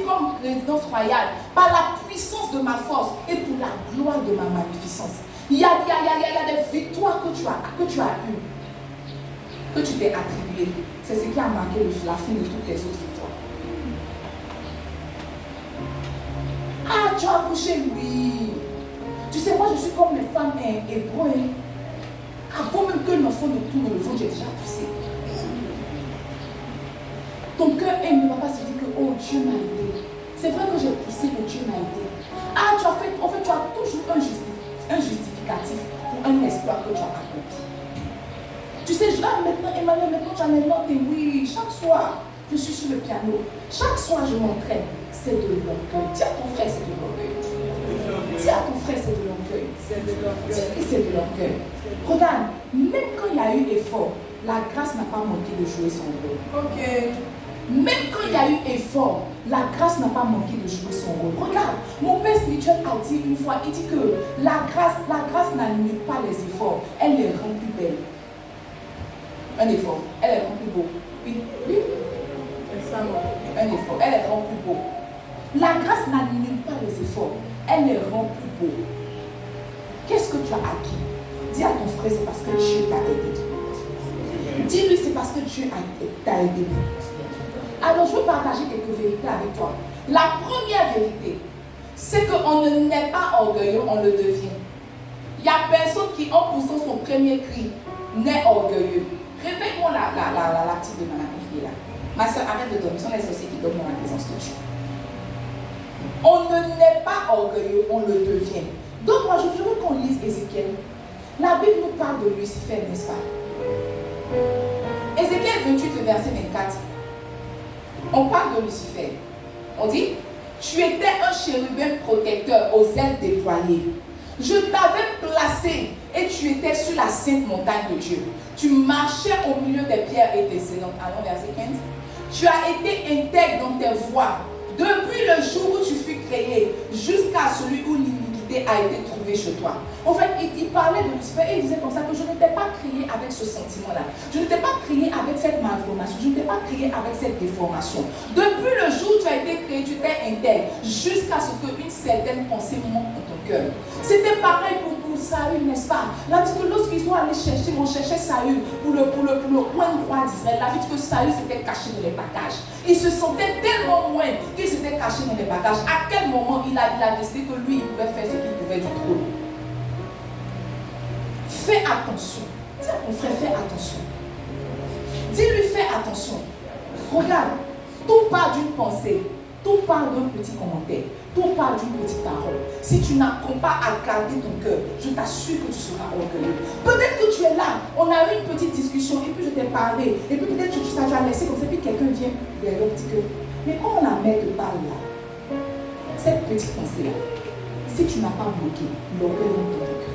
comme résidence royale par la puissance de ma force et pour la gloire de ma magnificence. Il y a des victoires que tu as eues, que tu t'es attribué. C'est ce qui a marqué la fin de toutes les autres victoires. Ah, tu as accouché, oui. Tu sais, moi je suis comme les femmes hébreues. Avant même que l'enfant ne tourne le ventre, j'ai déjà poussé. Ton cœur ne va pas se dire que oh Dieu m'a aidé. C'est vrai que j'ai poussé, mais Dieu m'a aidé. Ah, tu as toujours un justificatif pour un exploit que tu as accompli. Tu sais, maintenant, Emmanuel, maintenant tu as les notes et oui, chaque soir, je suis sur le piano. Chaque soir, je m'entraîne. C'est de l'orgueil. Dis à ton frère, c'est de l'orgueil. Dis à ton frère, c'est de l'orgueil. C'est de l'orgueil. Regarde, même quand il y a eu effort, la grâce n'a pas manqué de jouer son rôle. Ok. Même quand il y a eu effort, la grâce n'a pas manqué de jouer son rôle. Regarde, mon père spirituel a dit une fois, il dit que la grâce n'annule pas les efforts, elle les rend plus belles. Un effort, elle les rend plus beaux. Oui. Un effort, elle les rend plus beaux. La grâce n'annule pas les efforts, elle les rend plus beaux. Qu'est-ce que tu as acquis? Dis à ton frère, c'est parce que Dieu t'a aidé. Dis-lui, c'est parce que Dieu t'a aidé. Alors, je veux partager quelques vérités avec toi. La première vérité, c'est qu'on ne naît pas orgueilleux, on le devient. Il n'y a personne qui, en poussant son premier cri, naît orgueilleux. Réveille-moi la petite de ma qui est là. Ma soeur, arrête de dormir. Ce sont les sorciers qui dorment dans la présence de Dieu. On ne naît pas orgueilleux, on le devient. Donc, moi, je veux qu'on lise Ézéchiel. La Bible nous parle de Lucifer, n'est-ce pas? Ézéchiel 28, le verset 24. On parle de Lucifer. On dit, tu étais un chérubin protecteur aux ailes déployées. Je t'avais placé et tu étais sur la sainte montagne de Dieu. Tu marchais au milieu des pierres étincelantes. Allons, verset 15. Tu as été intègre dans tes voies depuis le jour où tu fus créé jusqu'à celui où l'iniquité a été trouvée chez toi. En fait, il parlait de Lucifer et il disait comme ça que je n'étais pas créé avec ce sentiment-là. Je n'étais pas créé avec cette malformation. Je n'étais pas créé avec cette déformation. Depuis le jour où tu as été créé, tu t'es intègre jusqu'à ce qu'une certaine pensée monte dans ton cœur. C'était pareil pour Saül, n'est-ce pas? Là, dit que lorsqu'ils sont allés chercher, on cherchait Saül pour le coin roi d'Israël. Là, dit que Saül s'était caché dans les bagages. Il se sentait tellement loin qu'il s'était caché dans les bagages. À quel moment il a décidé que lui, il pouvait faire ce qu'il pouvait du trône? Fais attention. Dis à ton frère, fais attention. Dis-lui, fais attention. Regarde, tout part d'une pensée, tout part d'un petit commentaire, tout part d'une petite parole. Si tu n'apprends pas à garder ton cœur, je t'assure que tu seras orgueilleux. Peut-être que tu es là, on a eu une petite discussion et puis je t'ai parlé, et puis peut-être que tu as laissé comme ça, puis quelqu'un vient derrière et dit que, mais comment la mère te parle là? Cette petite pensée-là, si tu n'as pas bloqué, l'orgueil dans ton cœur.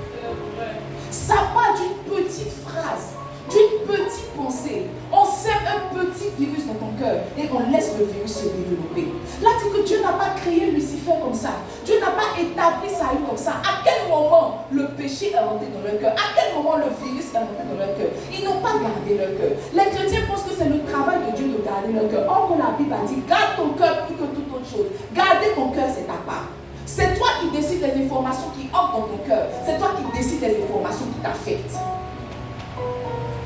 Ça part d'une petite phrase, d'une petite pensée. On sème un petit virus dans ton cœur et on laisse le virus se développer. Là, dit que Dieu n'a pas créé Lucifer comme ça. Dieu n'a pas établi sa vie comme ça. À quel moment le péché est rentré dans leur cœur? À quel moment le virus est rentré dans leur cœur? Ils n'ont pas gardé leur cœur. Les chrétiens pensent que c'est le travail de Dieu de garder leur cœur. Or, la Bible a dit, garde ton cœur plus que toute autre chose. Garder ton cœur, c'est ta part. C'est toi qui décides les informations qui entrent dans ton cœur. C'est toi qui décides les informations qui t'affectent.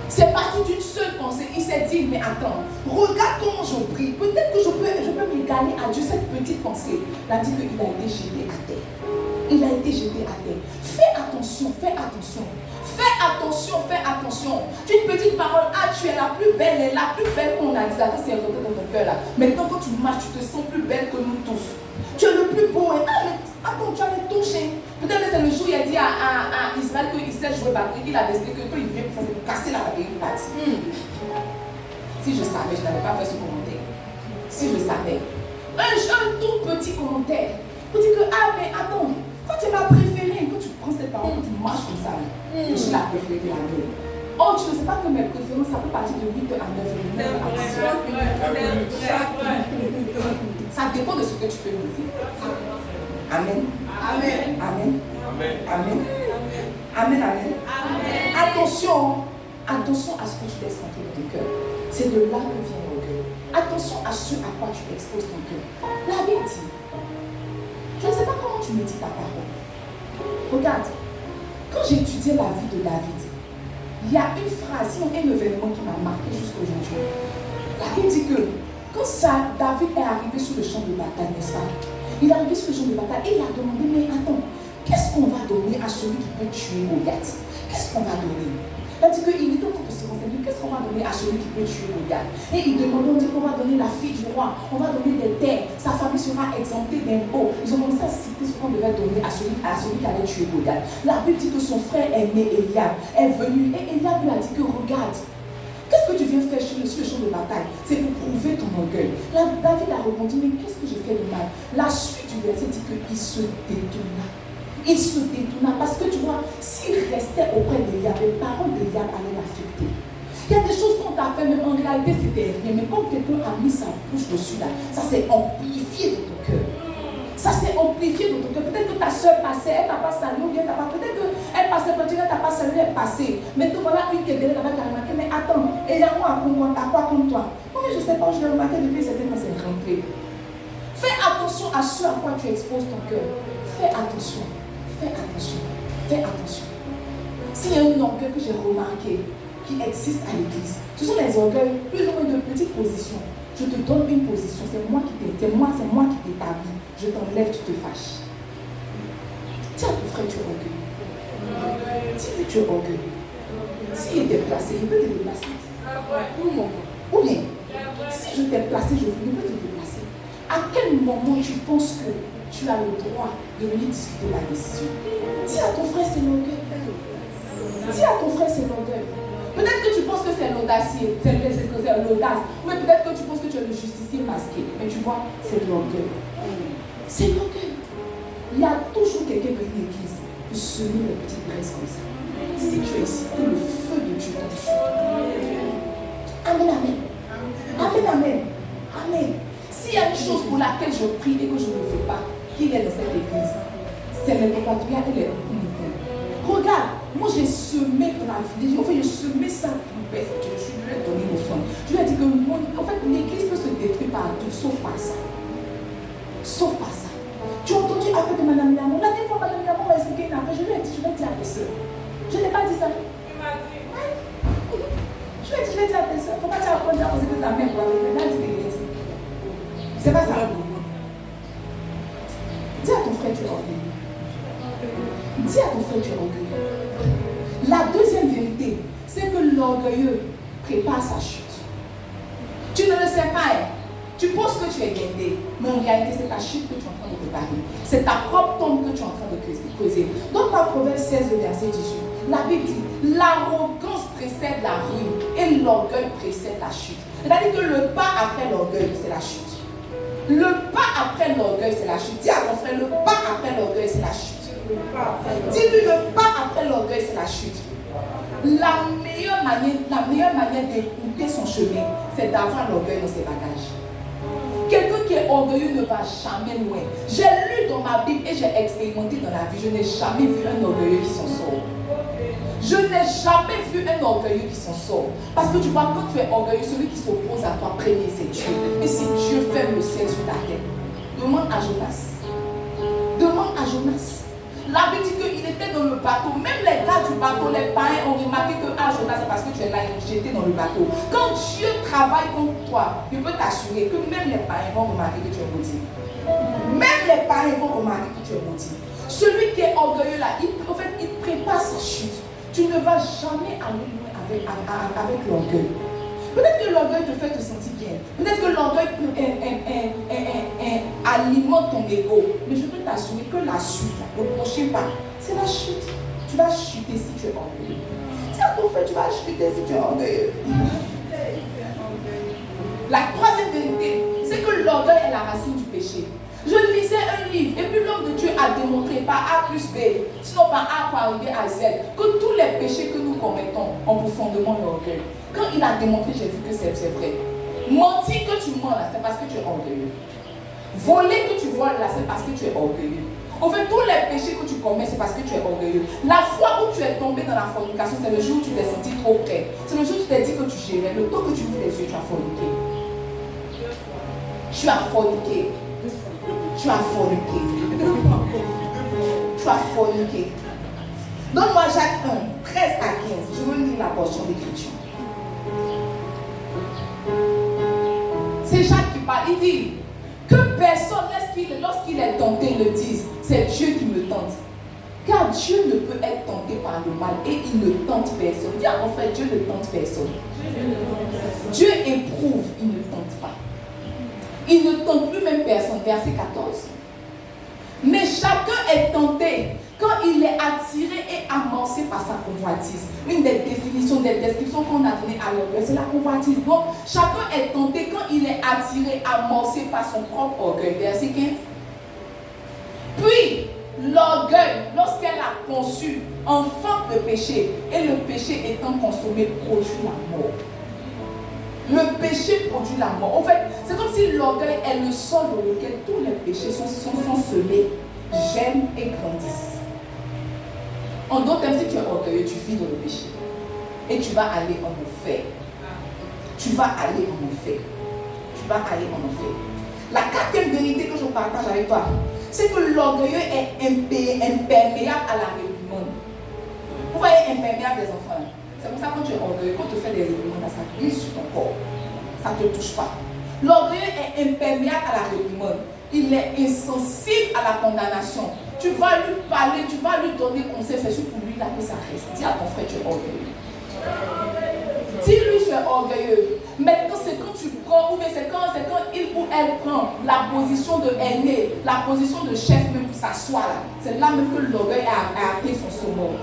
C'est parti d'une seule pensée. Il s'est dit, mais attends, regarde comment je prie. Peut-être que je peux m'égaler à Dieu cette petite pensée. Il a dit qu'il a été jeté à terre. Il a été jeté à terre. Fais attention, fais attention. Fais attention, fais attention. Une petite parole, ah, tu es la plus belle, qu'on a dit. Là, c'est rentré dans ton cœur là. Maintenant, quand tu marches, tu te sens plus belle que nous tous. Tu es le plus beau. Ah, mais attends, tu as les toucher. Peut-être que c'est le jour où il a dit à Ismaël qu'il sait jouer batterie, qu'il a décidé que quand il vient, ça s'est casser la batterie. Si je savais, je n'avais pas fait ce commentaire. Si je savais. Un tout petit commentaire. Pour dire que, ah, mais attends, quand tu m'as préféré, quand tu prends cette parole, quand tu marches comme ça, je suis la préférée à nous. Oh, tu ne sais pas que mes préférences, ça peut partir de 8 à 9 à 10. Ça dépend de ce que tu peux me dire. Amen. Amen. Amen. Amen. Amen. Amen. Attention. Attention à ce que tu laisses rentrer dans ton cœur. C'est de là que vient l'orgueil. Attention à ce à quoi tu exposes ton cœur. La Bible dit, je ne sais pas comment tu médites ta parole. Regarde, quand j'ai étudié la vie de David, il y a une phrase, un événement qui m'a marqué jusqu'à aujourd'hui. La Bible dit que quand David est arrivé sur le champ de bataille, n'est-ce pas? Il est arrivé sur le champ de bataille et il a demandé, mais attends, qu'est-ce qu'on va donner à celui qui peut tuer Goliath? Qu'est-ce qu'on va donner? Il a dit qu'il était en train de se renseigner, qu'est-ce qu'on va donner à celui qui peut tuer Goliath? Et il demandait, on dit qu'on va donner la fille du roi, on va donner des terres, sa famille sera exemptée d'impôts. Ils ont commencé à citer ce qu'on devait donner à celui qui allait tuer Goliath. La Bible dit que son frère aîné, Eliab, est venu et Eliab lui a dit que regarde, qu'est-ce que tu viens faire sur le champ de bataille? C'est pour prouver ton orgueil. Là, David a répondu, mais qu'est-ce que j'ai fait de mal? La suite du verset dit qu'il se détourna. Il se détourna parce que tu vois, s'il restait auprès d'Eliab, les paroles d'Eliab allaient l'affecter. Il y a des choses qu'on t'a fait, mais en réalité c'était rien. Mais comme quelqu'un a mis sa bouche dessus là, ça s'est amplifié dans ton cœur. Ça s'est amplifié dans ton cœur. Peut-être que ta soeur passait, elle t'a pas salué, ou bien t'as pas. Peut-être qu'elle passait, peut-être qu'elle t'a pas salué, elle passait. Mais tu voilà une qui est derrière là-bas qui a remarqué, mais attends, et il y a quoi comme moi, t'as quoi comme toi? Non, mais je sais pas, je l'ai remarqué depuis certains temps, c'est rentré. Fais attention à ce à quoi tu exposes ton cœur. Fais attention. Fais attention, fais attention. S'il y a un orgueil que j'ai remarqué qui existe à l'église, ce sont les orgueils plus ou moins de petites positions. Je te donne une position, c'est moi qui t'établis. Je t'enlève, tu te fâches. Dis à ton frère, tu es orgueilleux. Dis-lui, tu es orgueilleux. S'il est déplacé, il peut te déplacer. Ou bien, si je t'ai placé, je peux te déplacer. À quel moment tu penses que tu as le droit de venir discuter la décision? Dis à ton frère, c'est l'orgueil. Dis à ton frère, c'est l'orgueil. Peut-être que tu penses que c'est l'audacier, c'est l'audace. Mais peut-être que tu penses que tu es le justicier masqué. Mais tu vois, c'est l'orgueil. C'est l'orgueil. Il y a toujours quelqu'un dans une église pour semer les petites graisses comme ça. Si tu es ici, que le feu de Dieu tombe sur toi. Amen, amen. Amen, amen. Amen. S'il y a une chose pour laquelle je prie et que je ne veux pas qu'il est dans cette église, c'est les compatriotes et les communautés. Regarde, moi j'ai semé pour la vie. En fait, j'ai semé ça pour mon père. Je lui ai donné une offrande. Je lui ai dit que en fait, l'église peut se détruire partout, sauf par ça. Sauf par ça. Tu as entendu après de Madame Yamon? La dernière fois, Madame Yamon m'a expliqué une affaire. Je lui ai dit, je vais dire à tes soeurs. Je n'ai pas dit ça. Il m'a dit. Je lui ai dit, je vais dire à tes soeurs. Pourquoi tu as appris à poser de la main pour la vie? Elle a dit qu'il est dit. C'est pas ça. Dis à ton frère, tu es orgueilleux. Dis à ton frère, tu es orgueilleux. La deuxième vérité, c'est que l'orgueilleux prépare sa chute. Tu ne le sais pas, hein? Tu penses que tu es guidé, mais en réalité, c'est ta chute que tu es en train de préparer. C'est ta propre tombe que tu es en train de creuser. Donc, par Proverbe 16, verset 18, la Bible dit, l'arrogance précède la ruine et l'orgueil précède la chute. C'est-à-dire que le pas après l'orgueil, c'est la chute. Le pas après l'orgueil, c'est la chute. Dis à ton frère, le pas après l'orgueil, c'est la chute. Dis-lui, le pas après l'orgueil, c'est la chute. La meilleure manière d'écouter son chemin, c'est d'avoir l'orgueil dans ses bagages. Quelqu'un qui est orgueilleux ne va jamais loin. J'ai lu dans ma Bible et j'ai expérimenté dans la vie. Je n'ai jamais vu un orgueilleux qui s'en sort. Je n'ai jamais vu un orgueilleux qui s'en sort. Parce que tu vois, quand tu es orgueilleux, celui qui s'oppose à toi premier, c'est Dieu. Et si Dieu ferme le ciel sur ta tête, demande à Jonas. Demande à Jonas. La Bible dit qu'il était dans le bateau. Même les gars du bateau, les païens ont remarqué que Jonas, c'est parce que tu es là, j'étais dans le bateau. Quand Dieu travaille contre toi, il peut t'assurer que même les païens vont remarquer que tu es maudit. Même les païens vont remarquer que tu es maudit. Celui qui est orgueilleux là, il prépare sa chute. Tu ne vas jamais aller loin avec l'orgueil. Peut-être que l'orgueil te fait te sentir bien. Peut-être que l'orgueil alimente ton ego. Mais je peux t'assurer que la chute, le prochain pas, c'est la chute. Tu vas chuter si tu es orgueilleux. Tiens, ton frère, tu vas chuter si tu es orgueilleux. La troisième vérité, c'est que l'orgueil est la racine du péché. Je lisais un livre et puis l'homme de Dieu a démontré par A plus B, sinon par A pour arriver à Z, que tous les péchés que nous commettons ont pour fondement l'orgueil. Quand il a démontré, j'ai vu que c'est vrai. Mentir que tu mens là, c'est parce que tu es orgueilleux. Voler que tu voles là, c'est parce que tu es orgueilleux. En fait, tous les péchés que tu commets, c'est parce que tu es orgueilleux. La fois où tu es tombé dans la fornication, c'est le jour où tu t'es senti trop près. C'est le jour où tu t'es dit que tu gérais. Le temps que tu ouvres les yeux, tu as forniqué. Tu as forniqué. Tu as forniqué. Tu as forniqué. Donne-moi Jacques 1, 13 à 15. Je veux lire la portion d'écriture. C'est Jacques qui parle. Il dit que personne, lorsqu'il est tenté, le dise. C'est Dieu qui me tente. Car Dieu ne peut être tenté par le mal et il ne tente personne. Dis à mon frère, Dieu ne tente personne. Dieu éprouve, il ne tente pas. Il ne tente plus même personne. Verset 14. Mais chacun est tenté quand il est attiré et amorcé par sa convoitise. Une des définitions, des descriptions qu'on a données à l'orgueil, c'est la convoitise. Donc, chacun est tenté quand il est attiré, amorcé par son propre orgueil. Verset 15. Puis, l'orgueil, lorsqu'elle a conçu, enfante le péché. Et le péché étant consommé, produit la mort. Le péché produit la mort. En fait, c'est comme si l'orgueil est le sol dans lequel tous les péchés sont semés, germent et grandissent. En d'autres termes, si tu es orgueilleux, tu vis dans le péché. Et tu vas aller en enfer. Tu vas aller en enfer. Tu vas aller en enfer. La quatrième vérité que je partage avec toi, c'est que l'orgueilleux est imperméable à la réprimande. Vous voyez, imperméable des enfants. C'est pour ça que quand tu es orgueilleux, quand tu fais des réprimandes, ça glisse sur ton corps. Ça ne te touche pas. L'orgueilleux est imperméable à la réprimande. Il est insensible à la condamnation. Tu vas lui parler, tu vas lui donner conseil. C'est surtout lui là que ça reste. Dis à ton frère, tu es orgueilleux. Dis-lui, tu es orgueilleux. Maintenant, c'est quand tu prends, ou bien c'est quand il ou elle prend la position de aîné, la position de chef même pour s'asseoir là. C'est là même que l'orgueil a atteint son sommet.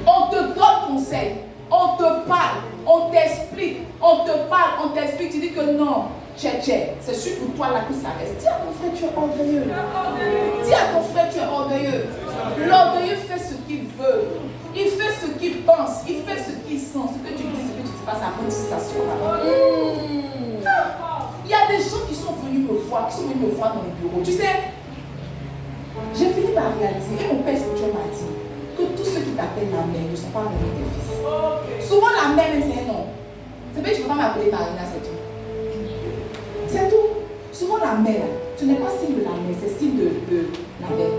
On te donne conseil, on te parle, on t'explique, on te parle, on t'explique, tu dis que non, c'est surtout toi là que ça reste. Dis à ton frère, tu es orgueilleux. Dis à ton frère, tu es orgueilleux. L'orgueilleux fait ce qu'il veut. Il fait ce qu'il pense, il fait ce qu'il sent. Ce que tu dis, ce que tu dis pas, ça prend ça là. Il y a des gens qui sont venus me voir, dans les bureaux. Tu sais, j'ai fini par réaliser, et mon père spirituel m'a dit que tous ceux qui t'appellent la mère ne sont pas vraiment tes fils. Souvent la mère même c'est un nom. C'est vrai que tu ne peux pas m'appeler Marina, c'est tout. C'est tout. Souvent la mère, tu n'es pas signe de la mère, c'est signe de la mère.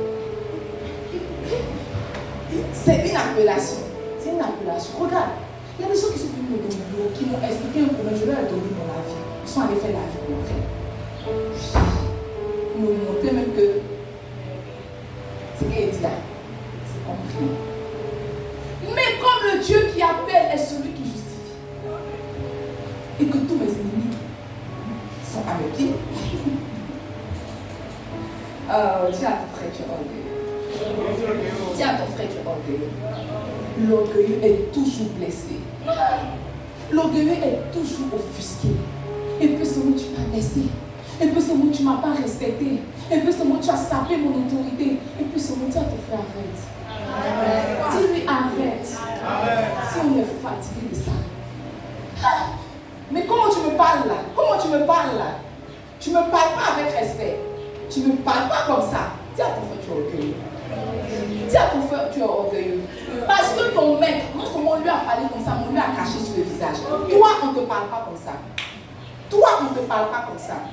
C'est une appellation. C'est une appellation. Regarde, il y a des gens qui sont venus me donner, qui m'ont expliqué un problème, je leur ai donné dans la vie. Ils sont allés faire la vie pour montrer. Pour me montrer même que ce qu'elle dit là, c'est compris. Mais comme le Dieu qui appelle est celui qui justifie, et que tous mes ennemis sont à mes pieds, dis à ton frère, tu es orgueilleux. Dis à ton frère, tu es orgueilleux. L'orgueilleux est toujours blessé. L'orgueilleux est toujours offusqué. Et puis ce mot, tu m'as laissé. Et puis ce mot, tu ne m'as pas respecté. Et puis ce mot, tu as sapé mon autorité. Et puis ce mot, dis à ton frère, arrête. Dis-lui, arrête. Si on est fatigué de ça. Mais comment tu me parles là? Comment tu me parles là? Tu ne me parles pas avec respect. Tu ne me parles pas comme ça. Dis à ton frère, tu es orgueilleux. Dis à ton frère, tu es orgueilleux. Parce que ton maître, non seulement on lui a parlé comme ça, mais on lui a caché sur le visage. Toi, on ne te parle pas comme ça. Toi, on ne te parle pas comme ça.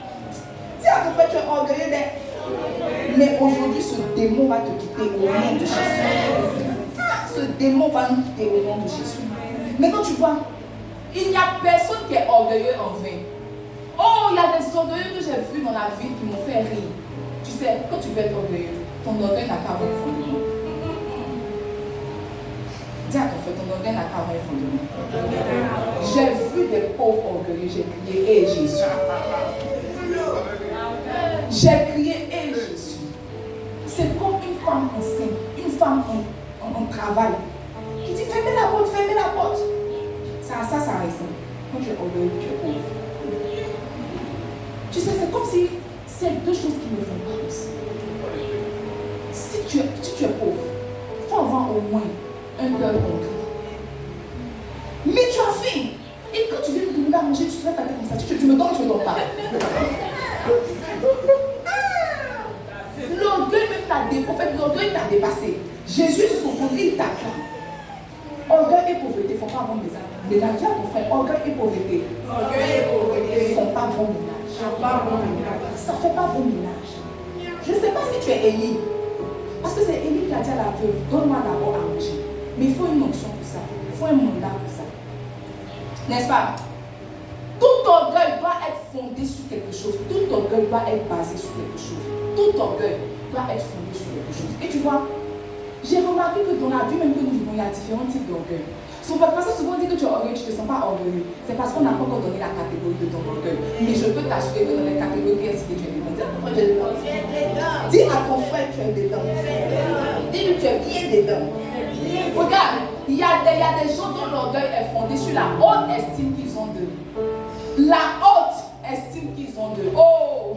Dis à ton frère, tu es orgueilleux d'être. Mais aujourd'hui, ce démon va te quitter au nom de Jésus. Ce démon va nous quitter au nom de Jésus. Maintenant, tu vois, il n'y a personne qui est orgueilleux en vain. Oh, il y a des orgueilleux que j'ai vus dans la vie qui m'ont fait rire. Tu sais, quand tu veux être orgueilleux, ton orgueil n'a qu'à avoir un fondement. Dis à ton frère, ton orgueil n'a qu'à avoir un fondement. J'ai vu des pauvres orgueilleux, j'ai crié, hé Jésus. J'ai crié, hé Jésus. C'est comme une femme enceinte, une femme en travail, qui dit, fermez la porte, fermez la porte. Ça a raison. Quand tu es orgueilleux, tu es pauvre. Tu sais, c'est comme si c'est deux choses qui ne vont pas aussi. Si tu es pauvre, il faut avoir au moins un cœur concret. Mais tu as faim. Et quand tu viens me demander à manger, tu serais ta tête comme ça. Tu me donnes ou tu ne me donnes pas. L'orgueil même t'a dépassé. En fait, l'orgueil t'a dépassé. Jésus sur son côté, il t'acclame. Orgueil et pauvreté ne font pas bon ménage. Ménage à ton frère. Orgueil et pauvreté ne font pas bon ménage. Ça ne fait pas bon ménage. Je ne sais pas si tu es Élie. Parce que c'est Élie qui a dit à la veuve, donne-moi d'abord à manger. Mais il faut une onction pour ça. Il faut un mandat pour ça. N'est-ce pas? Tout orgueil doit être fondé sur quelque chose. Tout orgueil doit être basé sur quelque chose. Tout orgueil doit être fondé sur quelque chose. Et tu vois, j'ai remarqué que dans la vie même que nous vivons, il y a différents types d'orgueil. Parce que souvent on dit que tu es orgueilleux, tu ne te sens pas orgueilleux. C'est parce qu'on n'a pas encore donné la catégorie de ton orgueil. Mais je peux t'assurer que dans les catégories, est-ce que tu es dedans? Dis à ton frère, tu es dedans. Dis-lui, tu es bien dedans. Regarde, il y a des gens dont l'orgueil est fondé sur la haute estime qu'ils ont d'eux. La haute estime qu'ils ont d'eux. Oh!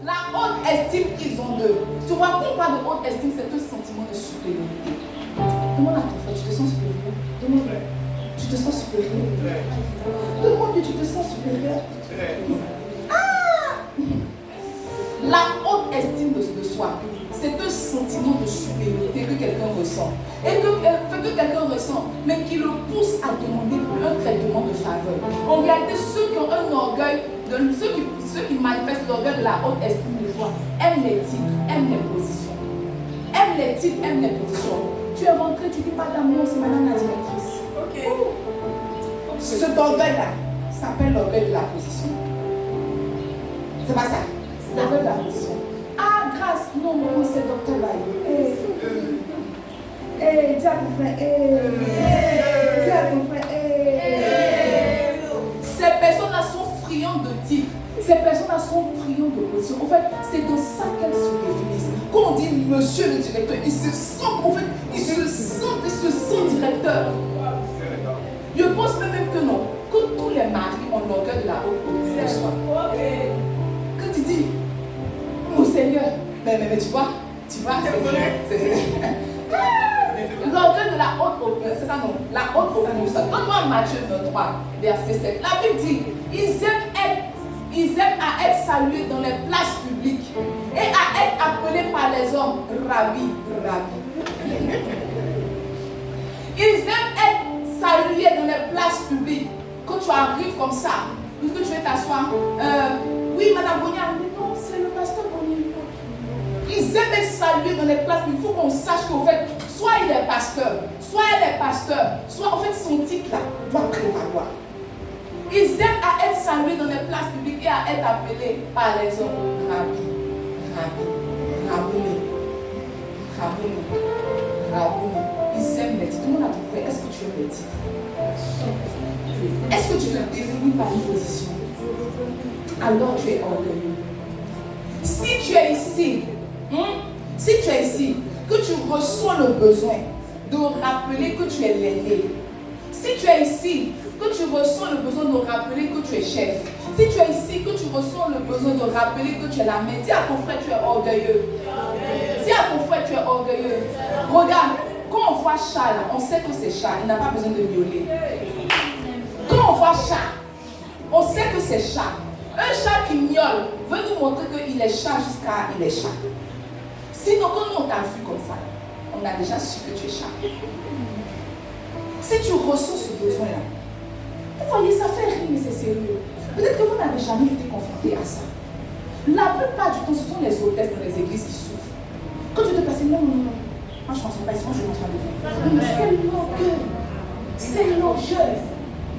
La haute estime qu'ils ont d'eux. Tu vois, quand on parle de haute estime, c'est un sentiment de supériorité. Demande à ton frère, tu te sens supérieur? Demande-le. Tu te sens supérieur? Demande-lui, tu te sens supérieur? Ah! La haute estime de soi, c'est un sentiment de supériorité que quelqu'un ressent. Et que quelqu'un ressent, mais qui le pousse à demander un traitement de faveur. En réalité, ceux qui ont un orgueil, ceux qui manifestent l'orgueil de la haute estime de soi, aiment les titres, aiment les positions. Aiment les titres, aiment les positions. Tu es rentré, tu dis pas d'amour, c'est madame la directrice. Ok. Cet orgueil-là s'appelle l'orgueil de la position. C'est pas ça. L'orgueil de la position. Ah, grâce, non, non, c'est docteur Baye. Dis à ton frère, dis à ton frère, Ces personnes-là sont friandes de titres. Ces personnes-là sont friandes de position. En fait, c'est dans ça qu'elles se définissent. Quand on dit monsieur le directeur, il se sent, en fait, il se sent directeur. Je pense même que non, que tous les maris ont l'orgueil de la haute position. Quand tu dis, mon Seigneur, mais tu vois, c'est l'orgueil de la haute opinion, c'est ça non? La haute opinion, ça. Donne-moi Matthieu 23, verset 7. La Bible dit, ils aiment à être salués dans les places publiques et à être appelés par les hommes Rabbi, Rabbi. Ils aiment être salués dans les places publiques. Quand tu arrives comme ça, puisque tu veux t'asseoir, oui, Madame Bonia, non, c'est le pasteur Bonia. Ils aiment être salués dans les places publiques. Il faut qu'on sache qu'en fait, soit il est pasteur, soit elle est pasteur, soit en fait son titre là doit prévaloir. Ils aiment à être salués dans les places publiques et à être appelés par les hommes Rabbi, Rabbi, Rabouni, Rabouni, Rabouni. Ils aiment les titres. Demande à ton frère, est-ce que tu aimes les titres? Est-ce que tu te définis par une position? Alors tu es orgueilleux. Si tu es ici, que tu ressens le besoin de rappeler que tu es l'aîné, si tu es ici, que tu ressens le besoin de rappeler que tu es chef, si tu es ici, que tu ressens le besoin de rappeler que tu es la main, dis à ton frère tu es orgueilleux. Dis à ton frère tu es orgueilleux. Regarde, quand on voit chat là, on sait que c'est chat, il n'a pas besoin de miauler. Quand on voit chat, on sait que c'est chat. Un chat qui miaule veut nous montrer qu'il est chat jusqu'à il est chat. Sinon, quand nous on t'a vu comme ça, on a déjà su que tu es chat. Si tu ressens ce besoin-là, vous voyez, ça fait rire, mais c'est sérieux. Peut-être que vous n'avez jamais été confronté à ça. La plupart du temps, ce sont les hôtesses dans les églises qui souffrent. Quand tu te passes, non, non, non. Moi, je ne pense pas, sinon je ne pense pas de vous. C'est l'orgueil. C'est l'orgueil.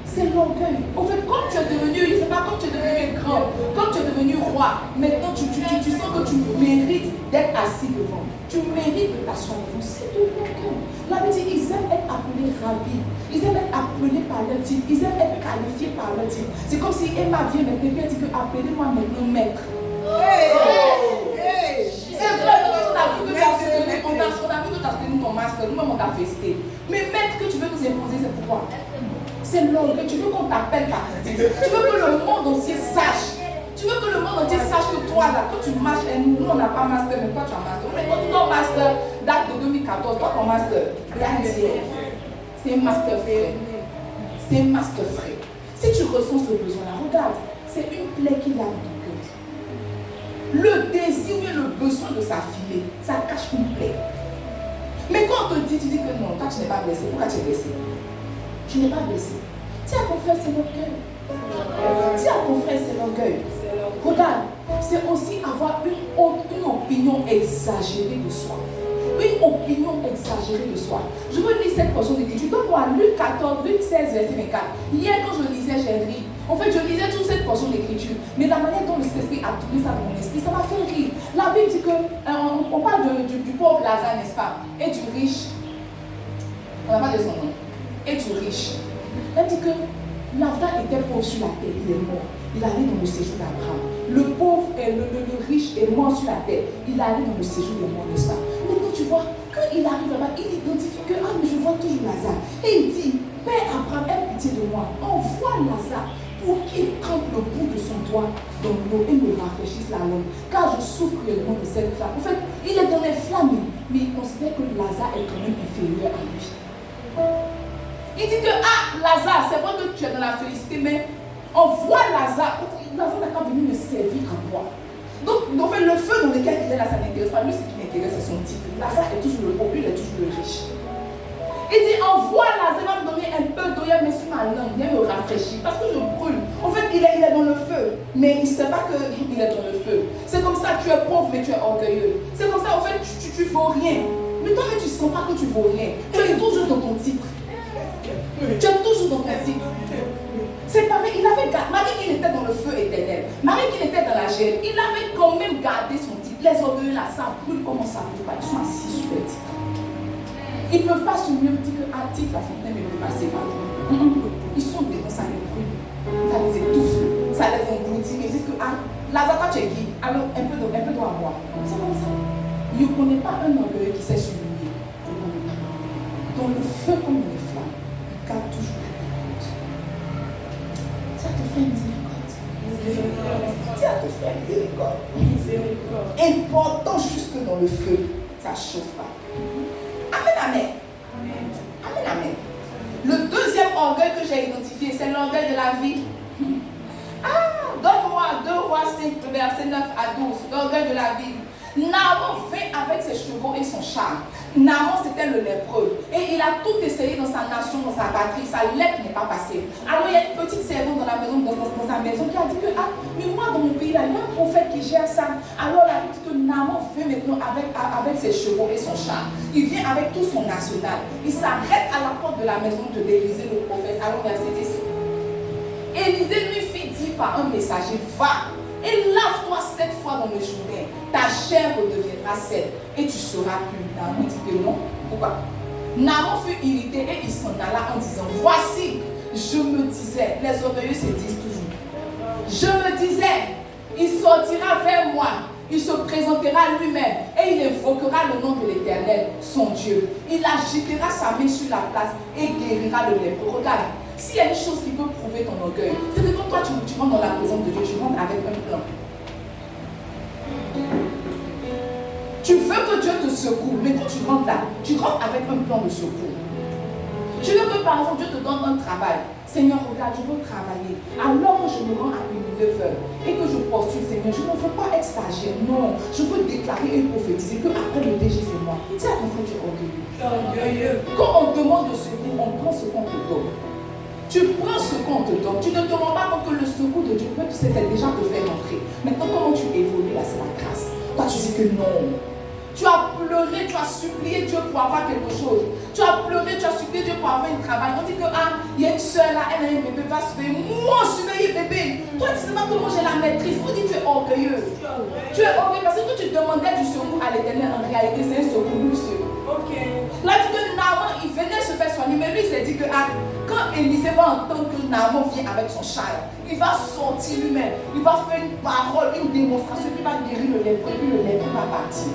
C'est l'orgueil. En fait, comme tu es devenu, je ne sais pas, comme tu es devenu grand, comme tu es devenu roi, maintenant tu sens que tu mérites d'être assis devant. Tu mérites de t'asseoir devant. C'est de l'orgueil. La Bible dit, ils aiment être appelés rabbi. Ils aiment être appelés par leur titre. Ils aiment être qualifiés par leur titre. C'est comme si Emma vient maintenant et dit que appelez-moi maintenant maître. C'est vrai, on a vu que tu as soutenu ton master, nous-mêmes on t'a festé. Mais maître que tu veux nous imposer, c'est pourquoi? C'est l'orgueil. Tu veux qu'on t'appelle par titre. Tu veux que le monde entier sache. Tu veux que le monde entier sache que toi, là, quand tu marches, et nous on n'a pas master, mais toi tu as master. Mais quand ton master date de 2014, toi ton master, c'est un master frais. C'est un master frais. Si tu ressens ce besoin-là, regarde, c'est une plaie qu'il y a dans ton cœur. Le désir et le besoin de s'affiler, ça cache une plaie. Mais quand on te dit, tu dis que non, toi tu n'es pas blessé. Pourquoi tu es blessé? Tu n'es pas blessé. Dis à ton frère, c'est l'orgueil. Dis à ton frère, c'est l'orgueil. Regarde, c'est aussi avoir une opinion exagérée de soi. Une opinion exagérée de soi. Je veux lire cette portion d'écriture. Donne-moi Luc 14, Luc 16, verset 24. Hier, quand je lisais, j'ai ri. En fait, je lisais toute cette portion d'écriture. Mais la manière dont le Saint-Esprit a tourné ça dans mon esprit, ça m'a fait rire. La Bible dit que, on parle du pauvre Lazare, n'est-ce pas? Et du riche. On n'a pas de son nom. Et du riche. Elle dit que Lazare était pauvre sur la terre, il est mort. Il allait dans le séjour d'Abraham. Le pauvre et le riche est mort sur la terre. Il allait dans le séjour des morts, n'est-ce pas? Maintenant, tu vois, quand il arrive là-bas, il identifie que, ah, mais je vois toujours Lazare. Et il dit, Père Abraham, aie pitié de moi. Envoie Lazare pour qu'il trempe le bout de son doigt dans l'eau et me rafraîchisse la langue. Car je souffre cruellement de cette flamme. En fait, il est dans les flammes, mais il considère que Lazare est quand même inférieur à lui. Il dit que, ah, Lazare, c'est vrai que tu es dans la félicité, mais envoie Lazare. Lazare n'a qu'à venir me servir à boire. Donc, en fait, le feu dans lequel il est là, ça n'intéresse pas. Lui, ce qui m'intéresse, c'est son titre. Lazare est toujours le pauvre, lui, il est toujours le riche. Il dit, envoie Lazare, va me donner un peu d'eau, mais sur ma langue, viens me rafraîchir. Parce que je brûle. En fait, il est dans le feu. Mais il ne sait pas qu'il est dans le feu. C'est comme ça, tu es pauvre, mais tu es orgueilleux. C'est comme ça, en fait, tu ne vaux rien. Mais toi-même, tu ne sens pas que tu vaux rien. Tu es toujours dans ton titre. Tu es toujours dans ton titre. C'est pareil, il avait gardé, malgré qu'il était dans le feu éternel, malgré qu'il était dans la gêne, il avait quand même gardé son titre. Les orgueilleux là, ça brûle comme ça brûle pas. Ils sont assis sur le titre. Ils ne peuvent pas se mieux dire qu'à titre, la fontaine ne peut passer par eux. Ils sont dedans, ça les brûle, ça les étouffe, ça les engloutit. Ils disent que, ah, Lazare, tu es qui? Alors, un peu d'eau à boire. C'est comme ça. Il ne connaît pas un orgueilleux qui sait s'humilier. Dans le feu comme dans les flammes, il garde toujours. Dis à ton frère miséricorde. Dis à ton frère miséricorde. Important jusque dans le feu, ça ne chauffe pas. Amen, amen. Amen, amen. Le deuxième orgueil que j'ai identifié, c'est l'orgueil de la vie. Ah, donne-moi 2 Rois 5, verset 9 à 12, l'orgueil de la vie. Naaman vint avec ses chevaux et son char. Naaman, c'était le lépreux. Et il a tout essayé dans sa nation, dans sa patrie. Sa lèpre n'est pas passée. Alors il y a une petite servante dans la maison, dans sa maison qui a dit que, ah, mais moi dans mon pays, là, il y a un prophète qui gère ça. Alors la dit que Naaman vient maintenant avec ses chevaux et son char. Il vient avec tout son national. Il s'arrête à la porte de la maison d'Élisée, le prophète. Alors verset 10. Élisée lui fit dire par un messager, va. Et lave-toi 7 fois dans le Jourdain. Ta chair redeviendra saine et tu seras pur. Naaman dit que non. Pourquoi? Naaman fut irrité et il s'en alla en disant, voici, je me disais, les orgueilleux se disent toujours, je me disais, il sortira vers moi, il se présentera lui-même et il évoquera le nom de l'Éternel, son Dieu. Il agitera sa main sur la place et guérira le lépreux. Regarde. S'il y a une chose qui peut prouver ton orgueil, c'est que quand toi tu rentres dans la présence de Dieu, tu rentres avec un plan. Tu veux que Dieu te secoue, mais quand tu rentres là, tu rentres avec un plan de secours. Tu veux que par exemple Dieu te donne un travail. Seigneur, regarde, je veux travailler. Alors que je me rends à une 9h et que je postule, Seigneur, je ne veux pas être stagiaire. Non, je veux déclarer et prophétiser qu'après le DG, c'est moi. Dis à ton frère, tu es orgueilleux. Quand on demande le secours, on prend ce qu'on te donne. Tu prends ce qu'on te donne. Tu ne te rends pas compte que le secours de Dieu peut déjà te faire entrer. Maintenant, comment tu évolues là, c'est la grâce. Toi, tu dis que non. Tu as pleuré, tu as supplié Dieu pour avoir quelque chose. Tu as pleuré, tu as supplié Dieu pour avoir un travail. On dit que, il y a une soeur là, elle a un bébé, va surveiller. Moi, surveiller bébé. Toi, tu ne sais pas comment j'ai la maîtrise. Faut dire que tu es orgueilleux. Tu es orgueilleux parce que quand tu demandais du secours à l'Éternel, en réalité, c'est un secours luxueux. Là, tu dis que Naaman, il venait se faire soigner, mais lui, il s'est dit que, quand Élisée va entendre que Naaman vient avec son char, il va sortir lui-même. Il va faire une parole, une démonstration, il va guérir le lépreux, et puis le lépreux va partir.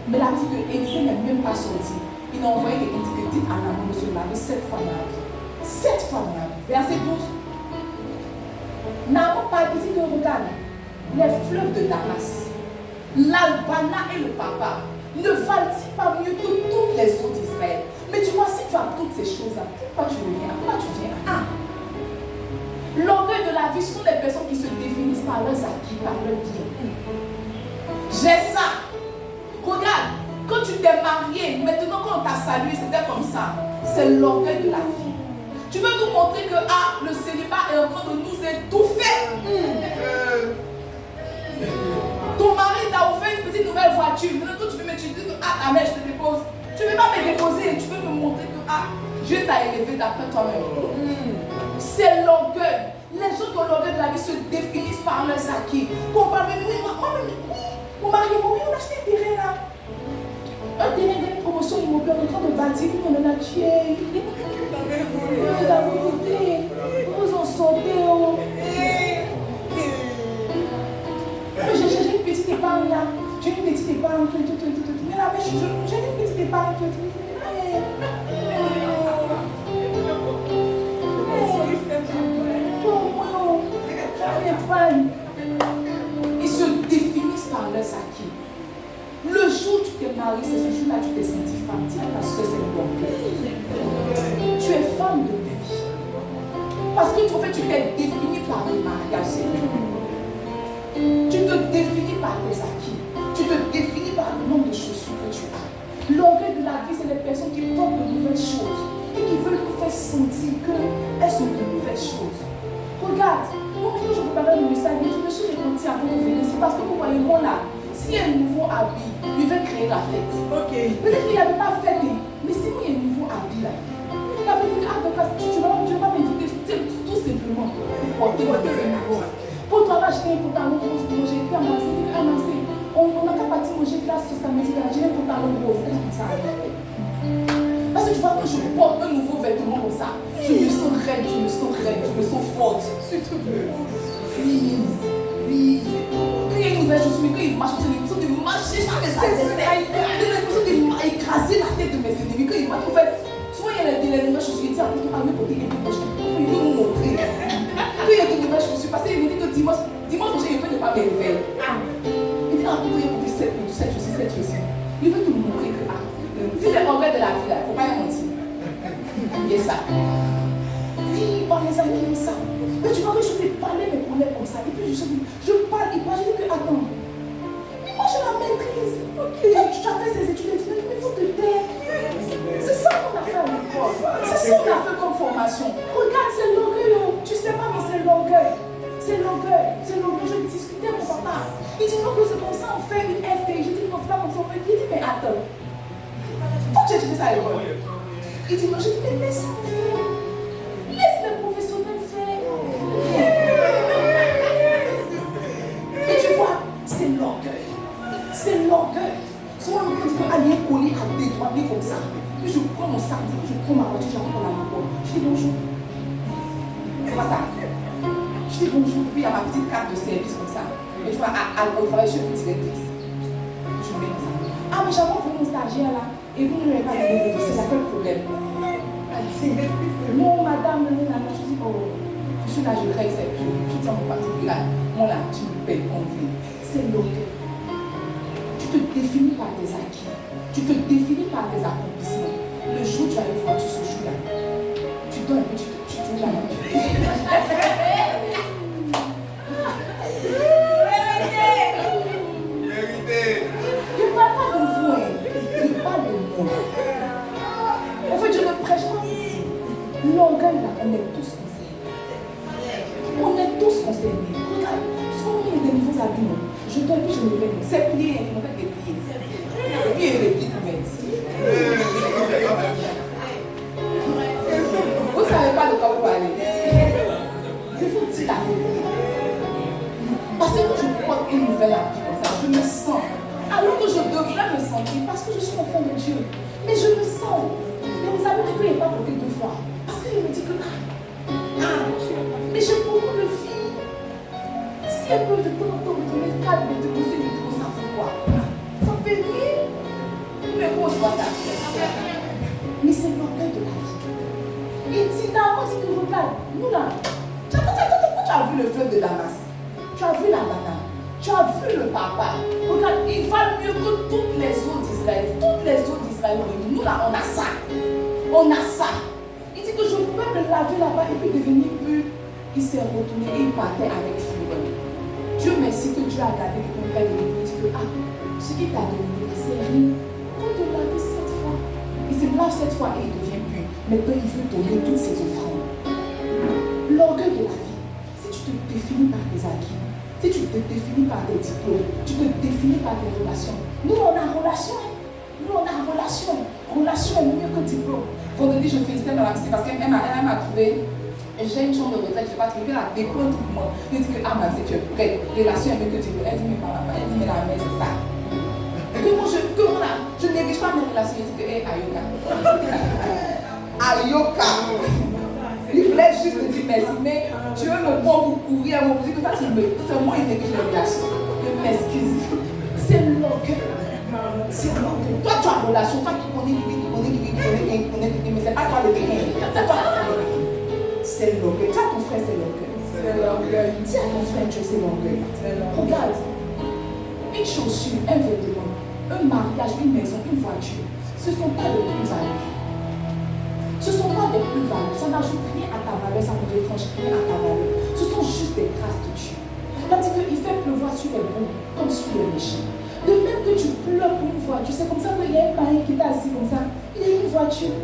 Mais la vie que Élisée n'est même pas sorti. Il a envoyé quelqu'un qui dit à Naaman de se laver 7 fois dans la vie. 7 fois dans la vie. Verset 12. Naaman parle, il dit que regarde, les fleuves de Damas, l'Albana et le Papa ne valent-ils pas mieux que toutes les eaux d'Israël? Mais tu vois, si tu as toutes ces choses-là, pourquoi tu reviens? Pourquoi tu viens? L'orgueil de la vie sont les personnes qui se définissent par leurs acquis, par leurs biens. J'ai ça. Regarde, quand tu t'es marié, maintenant quand on t'a salué, c'était comme ça. C'est l'orgueil de la vie. Tu veux nous montrer que le célibat est en train de nous étouffer. Ton mari t'a offert une petite nouvelle voiture. Maintenant tu veux me dire que ta mère, je te dépose. Tu ne veux pas me déposer, tu veux me montrer que Dieu t'a élevé d'après toi-même. C'est l'orgueil. Les gens qui ont l'orgueil de la vie se définissent par leurs acquis. Qu'on parle de oui, mon mari, oui, on a acheté un terrain là. Un terrain de promotion immobilière, on est en train de bâtir, on en a tué. Vous avez goûté, vous en sortez. J'ai une petite épargne là. J'ai une petite épargne. Mais là, j'ai une petite épargne. Ils se définissent par leurs acquis. Le jour où tu t'es marié, c'est ce jour-là que tu t'es senti femme. Tiens, parce que c'est l'orgueil. Tu es femme de vie. Parce que en fait, tu t'es définie par le mariage. Tu te définis par tes acquis. Tu te définis par le nombre de chaussures que tu as. L'orgueil de la vie, c'est les personnes qui portent de nouvelles choses et qui veulent nous faire sentir qu'elles sont de nouvelles choses. Regarde, moi quand je préparais le message, je me suis repentie avant de venir. C'est parce que vous voyez, moi là, s'il y a un nouveau habit, il veut créer la fête. Peut-être qu'il n'avait pas fêté, mais si moi il y a un nouveau habit là, il avait dit, donc tu vas m'inviter tout simplement pour porter votre nouveau. Pour toi, là, j'ai un pantalon rose, moi j'ai été annoncé. On n'a qu'à partir, moi j'ai classe ce samedi là, j'ai un pantalon rose. Parce que tu vois, quand je porte un nouveau vêtement comme ça, je me sens raide, je me sens forte. S'il te plaît. Please. Quand il y a une nouvelle chose, mais quand il marche, j'ai l'impression de marcher sur mes adversaires. J'ai l'impression d'écraser la tête de mes ennemis. Quand il marche, en fait, souvent il y a des nouvelles choses, il dit à côté, oui, côté, il veut nous montrer. Quand il y a de nouvelles choses, parce qu'il me dit que dimanche prochain, il veut ne pas me réveiller. Il dit, il y a beaucoup cette chose. Il veut nous montrer que, si c'est l'orgueil de la vie, il ne faut pas y mentir. Il y a ça. Oui, par les amis, comme ça. Mais tu vois que je vais parler mes problèmes comme ça. Et puis je parle, je dis que, attends. Mais moi, j'ai la maîtrise. Quand tu as fait ces études, mais il faut te taire. C'est ça qu'on a fait à l'école. C'est ça qu'on a fait comme formation. Regarde, c'est l'orgueil. Tu sais pas, mais c'est l'orgueil. C'est l'orgueil. Je discutais avec mon papa. Il dit non, que c'est comme ça, on fait une FT. Je dis non, c'est pas comme ça, on fait. Il dit, mais attends. Pourquoi tu as étudié ça à l'école? Il dit non, je dis, mais laisse faire. Laisse les professionnels faire. Et tu vois, c'est l'orgueil. C'est l'orgueil. Souvent, on dit aller coller à des doigts, comme ça. Puis je prends mon sac, je prends ma voiture, j'arrive dans la porte. Je dis bonjour. C'est pas ça. Je dis bonjour, puis il y a ma petite carte de service comme ça. Et tu vois, au travail, je suis une directrice. Je mets comme ça. Ah, mais j'avais envoyé mon stagiaire là. Et vous ne l'avez pas donné de dossier, c'est quel problème? Non, madame, je dis, je suis là, je règle, je tiens mon particulier. Moi là, tu me payes en vie. C'est l'orgueil. Tu te définis par tes acquis. Tu te définis par tes accomplissements. Le jour où tu as une voiture, ce jour-là, L'orgueil là, on est tous concernés. On est tous concernés. Regarde, souvent il y a des nouveaux habits. Je te dis, je me lève. C'est plié, on fait des pliés. C'est plié et des pliés pour mettre. Vous ne savez pas de quoi vous parlez. Je vous dis la vérité. Parce que quand je porte une nouvelle habit comme ça, je me sens. Alors que je devrais me sentir parce que je suis enfant de Dieu. Mais je me sens. Mais vous savez que je n'ai pas porté 2 fois. Parce qu'il me dit que mais j'ai beaucoup de filles. Si elles peuvent de temps en temps me donner 4 de bosser, mais tout ça fait quoi? Ça fait rien. Mais moi je vois ça. Mais c'est l'orgueil de la vie. Il dit d'abord, c'est que regarde, nous là, tu as vu le fleuve de Damas, tu as vu la banane, tu as vu le papa. Regarde, il va mieux que toutes les eaux d'Israël. Toutes les eaux d'Israël, nous là, on a ça. On a ça. Il dit que je pouvais me laver là-bas et puis devenir pur. Il s'est retourné et il partait avec fureur. Dieu merci que Dieu a gardé que ton père de lui dit que ce qu'il t'a donné, c'est rien. On te lave 7 fois. Il se lave 7 fois et il devient pur. Maintenant, il veut donner toutes ses offrandes. L'orgueil de la vie. Si tu te définis par tes acquis, si tu te définis par tes diplômes, tu te définis par tes relations. Nous, on a relation. Nous, on a relation. Relation est mieux que diplôme. Vendredi, je félicitais ma psy parce qu'elle m'a trouvé. J'ai une chambre de retraite, je ne sais pas trouver la découverte pour moi. Elle dit que ma psy, tu es prête. Relation est mieux que diplôme. Elle dit, mais maman, elle dit, mais la mère, c'est ça. Je ne néglige pas mes relations. Elle dit que, Ayoka. Ayoka. Il voulait juste me dire merci, mais Dieu me prend pour courir. Elle me dit que toi, c'est moi, il néglige les relations. Je m'excuse. C'est l'orgueil. C'est l'orgueil. Toi, tu as une relation. Toi, tu connais mais c'est pas toi le terrain. C'est toi. C'est l'orgueil. Tu as ton frère, c'est l'orgueil. C'est l'orgueil. Dis à ton frère, Dieu, c'est l'orgueil. Regarde. Une chaussure, un vêtement, un mariage, une maison, une voiture, ce ne sont pas des plus-values. Ce ne sont pas des plus-values. Ça n'ajoute rien à ta valeur, ça ne retranche rien à ta valeur. Ce sont juste des grâces de Dieu. C'est-à-dire qu'il fait pleuvoir sur les bons comme sur les méchants. De même que tu pleures pour une voiture, c'est comme ça qu'il y a un mari qui est assis comme ça. Il y a une voiture.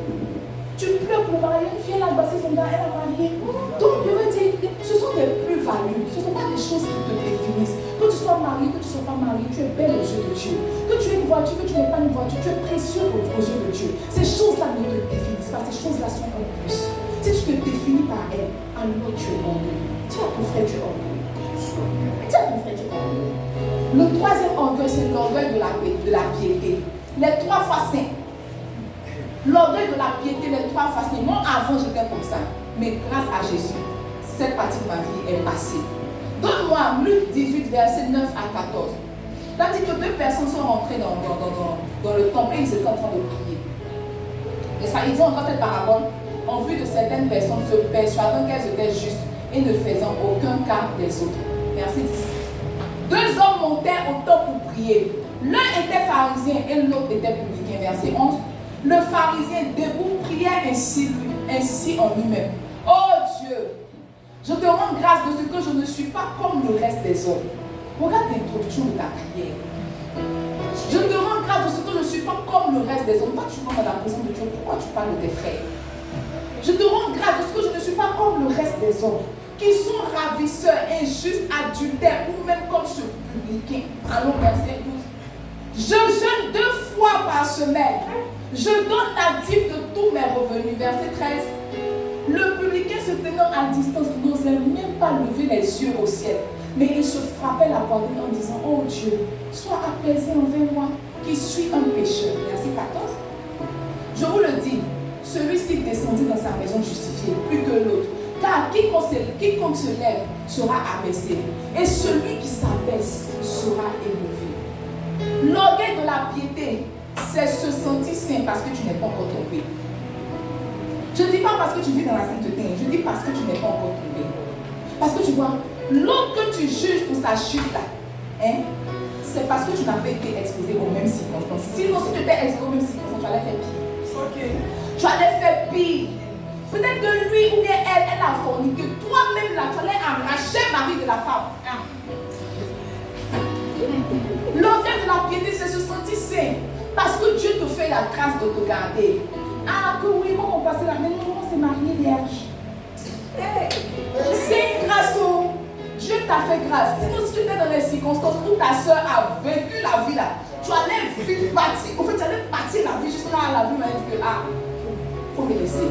Tu pleures pour le mari, une fille elle a passé son gars, elle a marié. Donc je veux dire, ce sont des plus-values. Ce ne sont pas des choses qui te définissent. Que tu sois marié, que tu ne sois pas marié, tu es belle aux yeux de Dieu. Que tu aies une voiture, que tu n'aies pas une voiture, tu es précieux aux yeux de Dieu. Ces choses-là ne te définissent pas, ces choses-là sont en plus. Si tu te définis par elles, alors tu es orgueilleux. Dis à ton frère, tu es orgueilleux. Dis à ton frère, tu es orgueilleux. Le troisième orgueil, c'est l'orgueil de la piété. Les 3 fois saints. L'orgueil de la piété, les 3 fois saints. Moi, avant, j'étais comme ça. Mais grâce à Jésus, cette partie de ma vie est passée. Donne-moi Luc 18, verset 9 à 14. Tandis que 2 personnes sont rentrées dans le temple et ils étaient en train de prier. Et ça, ils ont encore cette parabole en vue de certaines personnes se persuadant qu'elles étaient justes et ne faisant aucun cas des autres. Verset 10. 2 hommes montèrent au temple pour prier. L'un était pharisien et l'autre était publicain. Verset 11. Le pharisien debout priait ainsi en lui-même. Oh Dieu, je te rends grâce de ce que je ne suis pas comme le reste des hommes. Regarde l'introduction de ta prière. Je te rends grâce de ce que je ne suis pas comme le reste des hommes. Toi, tu rentres dans la présence de Dieu. Pourquoi tu parles de tes frères? Je te rends grâce de ce que je ne suis pas comme le reste des hommes, qui sont ravisseurs, injustes, adultères, ou même comme ce publicain. Allons, verset 12. Je jeûne 2 fois par semaine. Je donne la dîme de tous mes revenus. Verset 13. Le publicain se tenant à distance n'osait même pas lever les yeux au ciel. Mais il se frappait la poitrine en disant, oh Dieu, sois apaisé envers moi, qui suis un pécheur. Verset 14. Je vous le dis, celui-ci descendit dans sa maison justifié, plus que l'autre. Car quiconque se lève sera abaissé, et celui qui s'abaisse sera élevé. L'orgueil de la piété, c'est se sentir saint parce que tu n'es pas encore tombé. Je ne dis pas parce que tu vis dans la sainteté, je dis parce que tu n'es pas encore tombé. Parce que tu vois, l'autre que tu juges pour sa chute là, c'est parce que tu n'as pas été exposé aux mêmes circonstances. Sinon, si tu étais exposé aux mêmes circonstances, tu allais faire pire. Okay. Tu allais faire pire. Peut-être que lui ou bien elle a forniqué. Toi-même là, tu allais arracher Marie de la femme. L'orgueil de la piété, c'est se sentir saint. Parce que Dieu te fait la grâce de te garder. Ah, que oui, moi, on passait là. Mais non, on s'est marié vierge. C'est une grâce. Dieu t'a fait grâce. Sinon, si tu étais dans les circonstances où ta soeur a vécu la vie là, tu allais vite partir. En fait, tu allais partir la vie jusqu'à la vie m'a dit que faut me laisser.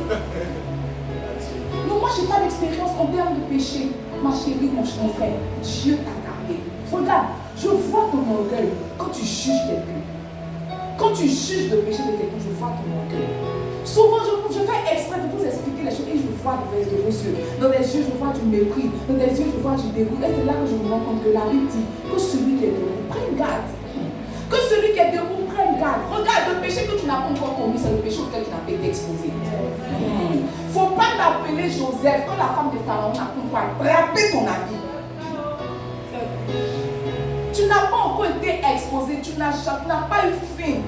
Non, moi, je n'ai pas d'expérience en termes de péché. Ma chérie, mon frère, Dieu t'a gardé. Regarde, je vois ton orgueil quand tu juges quelqu'un. Quand tu juges le péché de quelqu'un, je vois ton orgueil. Souvent, je fais exprès de vous expliquer les choses et je vois de vos yeux. Dans les yeux, je vois du mépris. Dans les yeux, je vois du dégoût. Et c'est là que je me rends compte que la Bible dit que celui qui est debout, prenne garde. Que celui qui est debout, prenne garde. Regarde, le péché que tu n'as pas encore commis, c'est le péché auquel tu n'as pas été exposé. Il ne faut pas t'appeler Joseph quand la femme de Pharaon n'a pas frappé ton habit. Tu n'as pas encore été exposé, tu n'as pas eu faim.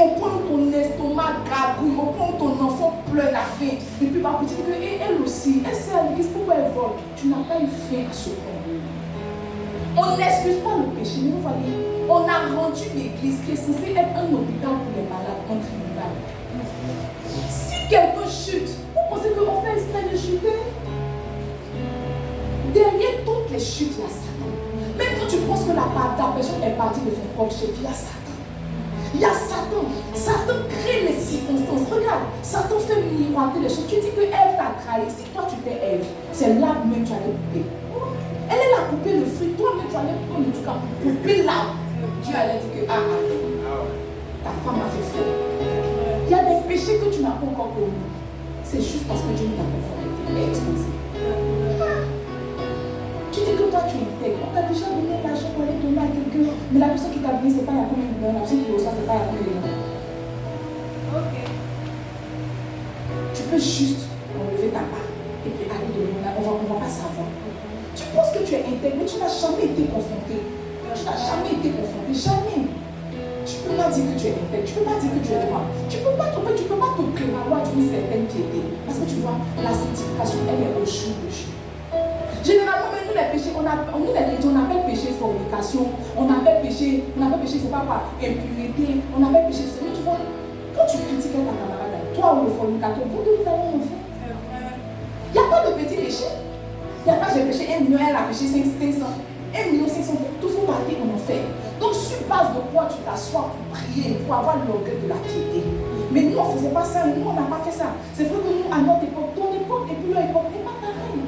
Au point où ton estomac gargouille, au point où ton enfant pleure la faim. Et puis ma petite, elle aussi, elle sait à l'église, pourquoi elle vole? Tu n'as pas eu faim à ce point. On n'excuse pas le péché, mais vous voyez, on a rendu l'église qui est censée être un hôpital pour les malades, un tribunal. Si quelqu'un chute, vous pensez qu'on fait exprès de chuter? Derrière toutes les chutes, il y a Satan. Même quand tu penses que la personne est partie de son propre chef, il y a Satan. Il y a Satan. Satan crée les circonstances. Regarde, Satan fait miroiter les choses. Tu dis que Ève t'a trahi. Si toi tu t'es Ève, c'est l'arbre même que tu allais couper. Elle a coupé le fruit. Toi-même tu allais prendre le truc pour couper l'arbre. Dieu allait dire que ta femme a fait faux. Il y a des péchés que tu n'as pas encore commis. C'est juste parce que Dieu ne t'a pas exposé. Tu dis que toi tu es intègre. On t'a déjà donné l'argent pour aller donner à quelqu'un. Mais la personne qui t'a donné, ce n'est pas la combien de dollars. La personne qui reçoit, ce n'est pas la combien de dollars. Ok. Tu peux juste enlever ta part et puis aller donner. On ne va pas savoir. Tu penses que tu es intègre, mais tu n'as jamais été confronté. Tu n'as jamais été confronté. Jamais. Tu ne peux pas dire que tu es intègre. Tu ne peux pas dire que tu es droit. Tu ne peux pas te prévaloir d'une certaine piété. Parce que tu vois, la sanctification, elle est au jour le jour. Généralement, même nous les péchés, nous les chrétiens, on appelle péché fornication, on appelle péché, c'est pas quoi, impureté, on appelle péché. Mais tu vois, quand tu critiques ta camarade, toi ou le fornicateur, vous deux, vous avez un fait. Il n'y a pas de petit péché. Il n'y a pas de péché 1 million, elle a péché 500. 1 million 500, tout faut partir en enfer. Donc, sur base de quoi tu t'assois pour prier, pour avoir l'orgueil de la piété. Mais nous, on ne faisait pas ça, nous, on n'a pas fait ça. C'est vrai que nous, à notre époque, ton époque et puis leur époque n'est pas pareil.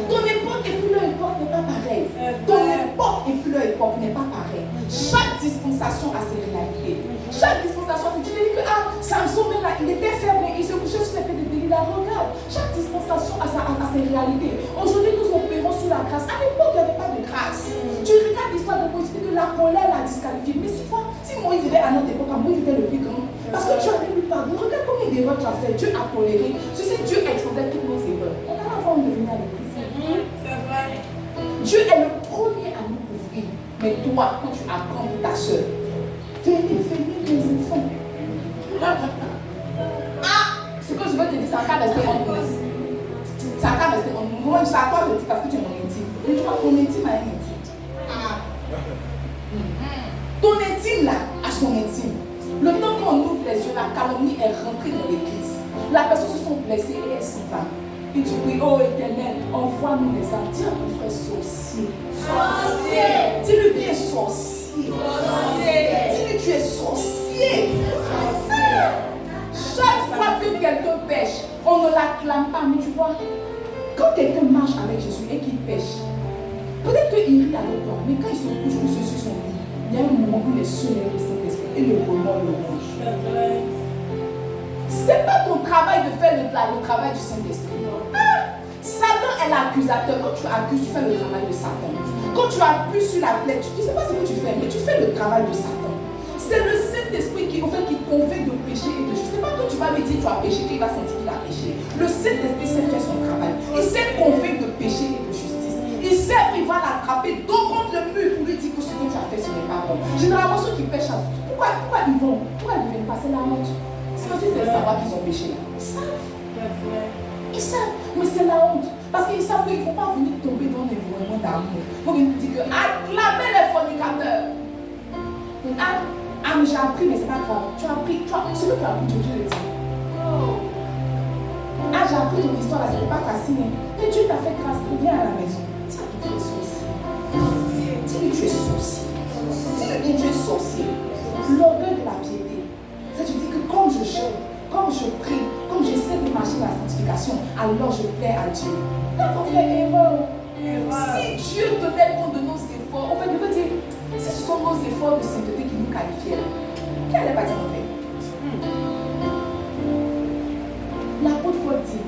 Ton époque et puis leur époque n'est pas pareil. Ton époque et puis leur époque n'est pas pareil. Chaque dispensation a ses réalités. Chaque dispensation, tu te dis que Samson, même là, il était faible, il se couchait sur les pieds de Delilah. Regarde, chaque dispensation a ses réalités. Aujourd'hui, nous opérons sous la grâce. À l'époque, il n'y avait pas de grâce. Tu regardes l'histoire de Moïse, que la colère l'a disqualifié. Mais si Moïse était à notre époque, Moïse était le plus grand. Parce que Dieu avait lui pardonné. Regarde combien d'erreurs tu as fait. Dieu a toléré. Tu sais, Dieu exposait toutes nos erreurs. On a avant de venir à l'église. C'est vrai. Dieu est le premier à nous couvrir. Mais toi, quand tu apprends pour ta soeur, venez les enfants. Ce que je veux te dire, c'est encore resté en nous. C'est encore resté en nous. Moi, c'est à toi de dire parce que tu es mon intime. Mais tu vois, ton intime a un intime. Ton intime là a son intime. Le temps qu'on ouvre les yeux, la calomnie est rentrée dans l'église. La personne se sont blessées et elle s'en va. Et tu pries, oh Éternel, envoie-nous les âmes. Dis à ton frère sorcier. Sorcier. Dis-lui bien sorcier. Dis-lui tu es sorcier. Chaque fois que quelqu'un pêche, on ne l'acclame pas. Mais tu vois, quand quelqu'un marche avec Jésus et qu'il pêche, peut-être qu'il rit avec toi, mais quand il se couche ou sur son lit, il y a un moment où il est seul avec le Saint-Esprit et le remords le ronge. C'est pas ton travail de faire le travail du Saint-Esprit. Satan est l'accusateur. Quand tu accuses, tu fais le travail de Satan. Quand tu appuies sur la plaie, tu ne sais pas ce que tu fais, mais tu fais le travail de Satan. C'est le Saint-Esprit qui convainc de péché et de justice. C'est pas quand tu vas lui dire tu as péché qu'il va sentir qu'il a péché. Le Saint-Esprit sait faire son travail. Il sait convaincre de péché et de justice. Il sait qu'il va l'attraper dos contre le mur pour lui dire que ce que tu as fait, ce n'est pas bon. Généralement, ceux qui pêchent, pourquoi ils vont? Pourquoi ils ne viennent pas? C'est la honte. C'est aussi de savoir qu'ils ont péché. Ils savent. Ils savent. Mais c'est la honte. Parce qu'ils savent qu'ils ne vont pas venir tomber dans des environnements d'amour. Ils vont venir dire que acclamez les fornicateurs. Mais j'ai appris, mais c'est pas grave. Tu as appris, ce que tu as appris, Dieu le dit. Ah, j'ai appris ton histoire là, c'était pas facile. Mais Dieu t'a fait grâce, reviens à la maison. Dis à ton frère sorcier. Dis-lui tu es sorcier. Dis-lui tu es sorcier. L'orgueil de la piété. Ça tu dis que comme je jeûne, comme je prie, comme j'essaie de marcher dans la sanctification, alors je plais à Dieu. Quand on fait erreur, si Dieu tenait compte de nos efforts, en fait, je veux dire, si ce sont nos efforts de sainteté qui nous qualifient, quelle est la partie qu'on fait? L'apôtre Paul dit,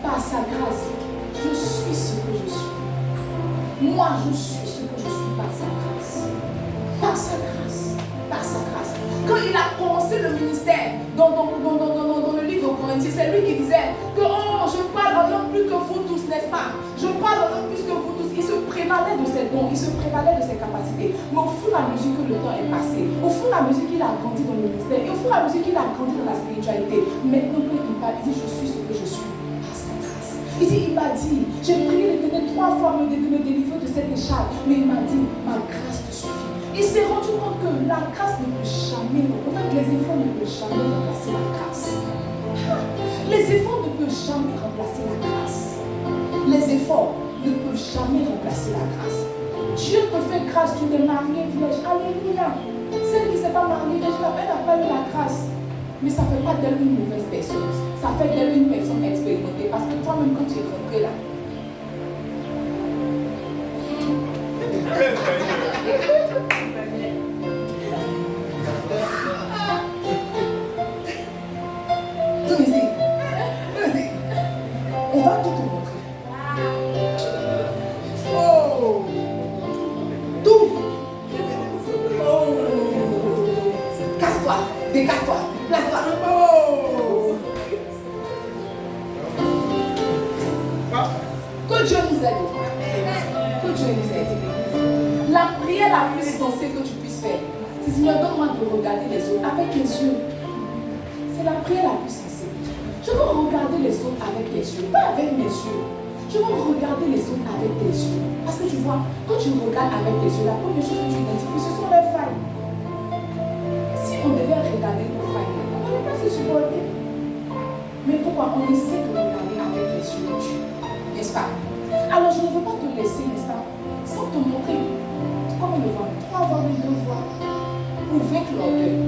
par sa grâce, je suis ce que je suis. Moi, je suis ce que je suis par sa grâce. Par sa grâce. Par sa grâce. Quand il a commencé le ministère dans le livre de Corinthiens, c'est lui qui disait que oh, je parle en langue plus que vous tous, n'est-ce pas? Je parle en langue plus que vous tous. Il se prévalait de ses dons, il se prévalait de ses capacités. Mais au fur et à mesure que le temps est passé, au fur et à mesure qu'il a grandi dans le ministère, et au fur et à mesure qu'il a grandi dans la spiritualité, maintenant il parle, il dit je suis ce que je suis par sa grâce. Il m'a dit, j'ai prié l'Éternel 3 fois me délivrer de cette écharpe, mais il m'a dit, ma grâce te suffit. Il s'est rendu compte que la grâce ne peut jamais, en fait, les efforts ne peuvent jamais remplacer la grâce. Les efforts ne peuvent jamais remplacer la grâce. Les efforts ne peuvent jamais remplacer la grâce. Dieu te fait grâce, tu t'es marié vierge. Alléluia. Celle qui ne s'est pas mariée vierge, elle n'a pas eu la grâce. Mais ça ne fait pas d'elle une mauvaise personne. Ça fait d'elle une personne expérimentée. Parce que toi-même, quand tu es rentré là, tout ici. On va tout te montrer. Oh! Tout! Oh! Casse-toi! Décasse-toi! Place-toi! Oh! Que Dieu nous aide. Que Dieu nous aide. La prière la plus sensée que tu puisses faire, c'est Seigneur, donne-moi de regarder les autres avec les yeux. C'est la prière la plus sensée. Je veux regarder les autres avec les yeux, pas avec mes yeux. Je veux regarder les autres avec tes yeux. Parce que tu vois, quand tu regardes avec tes yeux, la première chose que tu identifies, ce sont leurs failles. Si on devait regarder nos failles, on ne peut pas se supporter. Mais pourquoi? On essaie de regarder avec les yeux de Dieu. N'est-ce pas? Alors je ne veux pas te laisser, n'est-ce pas? Sans te montrer, comme le vent, 3 voix ou 2 voix pour vaincre l'orgueil.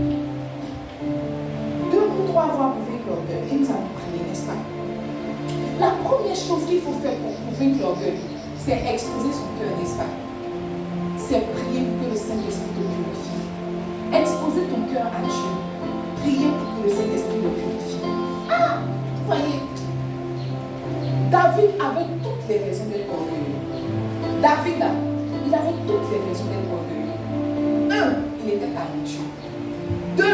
2 ou 3 voix pour vaincre l'orgueil. Et nous allons prier, n'est-ce pas? La première chose qu'il faut faire pour vaincre l'orgueil, c'est exposer son cœur, n'est-ce pas? C'est prier pour que le Saint-Esprit te purifie. Exposer ton cœur à Dieu. Prier pour que le Saint-Esprit le purifie. Ah, voyez, David avait toutes les raisons d'être orgueilleux. David, il avait toutes les raisons d'être orgueilleux. 1, il était talentueux. 2,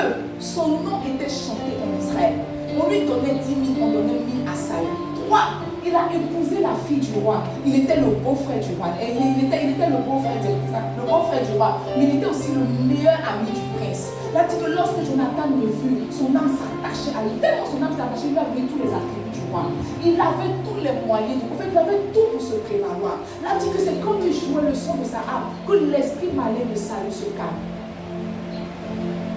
son nom était chanté en Israël. On lui donnait 10 000, on donnait 1000 à Saül. 3, il a épousé la fille du roi. Il était le beau-frère du roi. Et il était le beau-frère du roi. Mais il était aussi le meilleur ami du prince. Il a dit que lorsque Jonathan le vit, son âme s'attachait à lui. Tellement son âme s'attachait, il lui avait tous les attributs du roi. Il avait tous les moyens. En fait, il avait tout pour se prévaloir. Il a dit que c'est comme il jouait le son de sa âme que l'esprit malin de Saül se calme.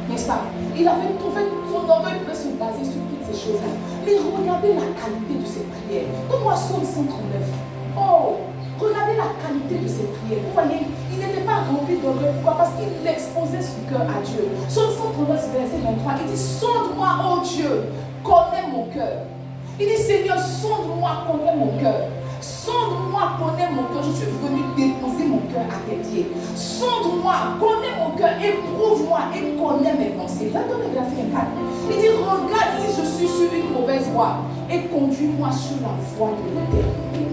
N'est-ce pas? Il avait tout fait, son orgueil pouvait se baser sur toutes ces choses-là. Mais regardez la qualité de ses prières. Comme moi, Psaume 139. Oh, regardez la qualité de ses prières. Vous voyez, il n'était pas rempli d'orgueil. Pourquoi? Parce qu'il exposait son cœur à Dieu. Psaume 139, verset 23, il dit, sonde-moi, oh Dieu, connais mon cœur. Il dit, Seigneur, sonde-moi, connais mon cœur. Sonde-moi, connais mon cœur. Je suis venu déposer mon cœur à tes pieds. Sonde-moi, connais mon cœur, éprouve-moi et connais mes pensées. Va dans le verset 4. Il dit, regarde si je suis sur une mauvaise voie et conduis-moi sur la voie de l'éternité.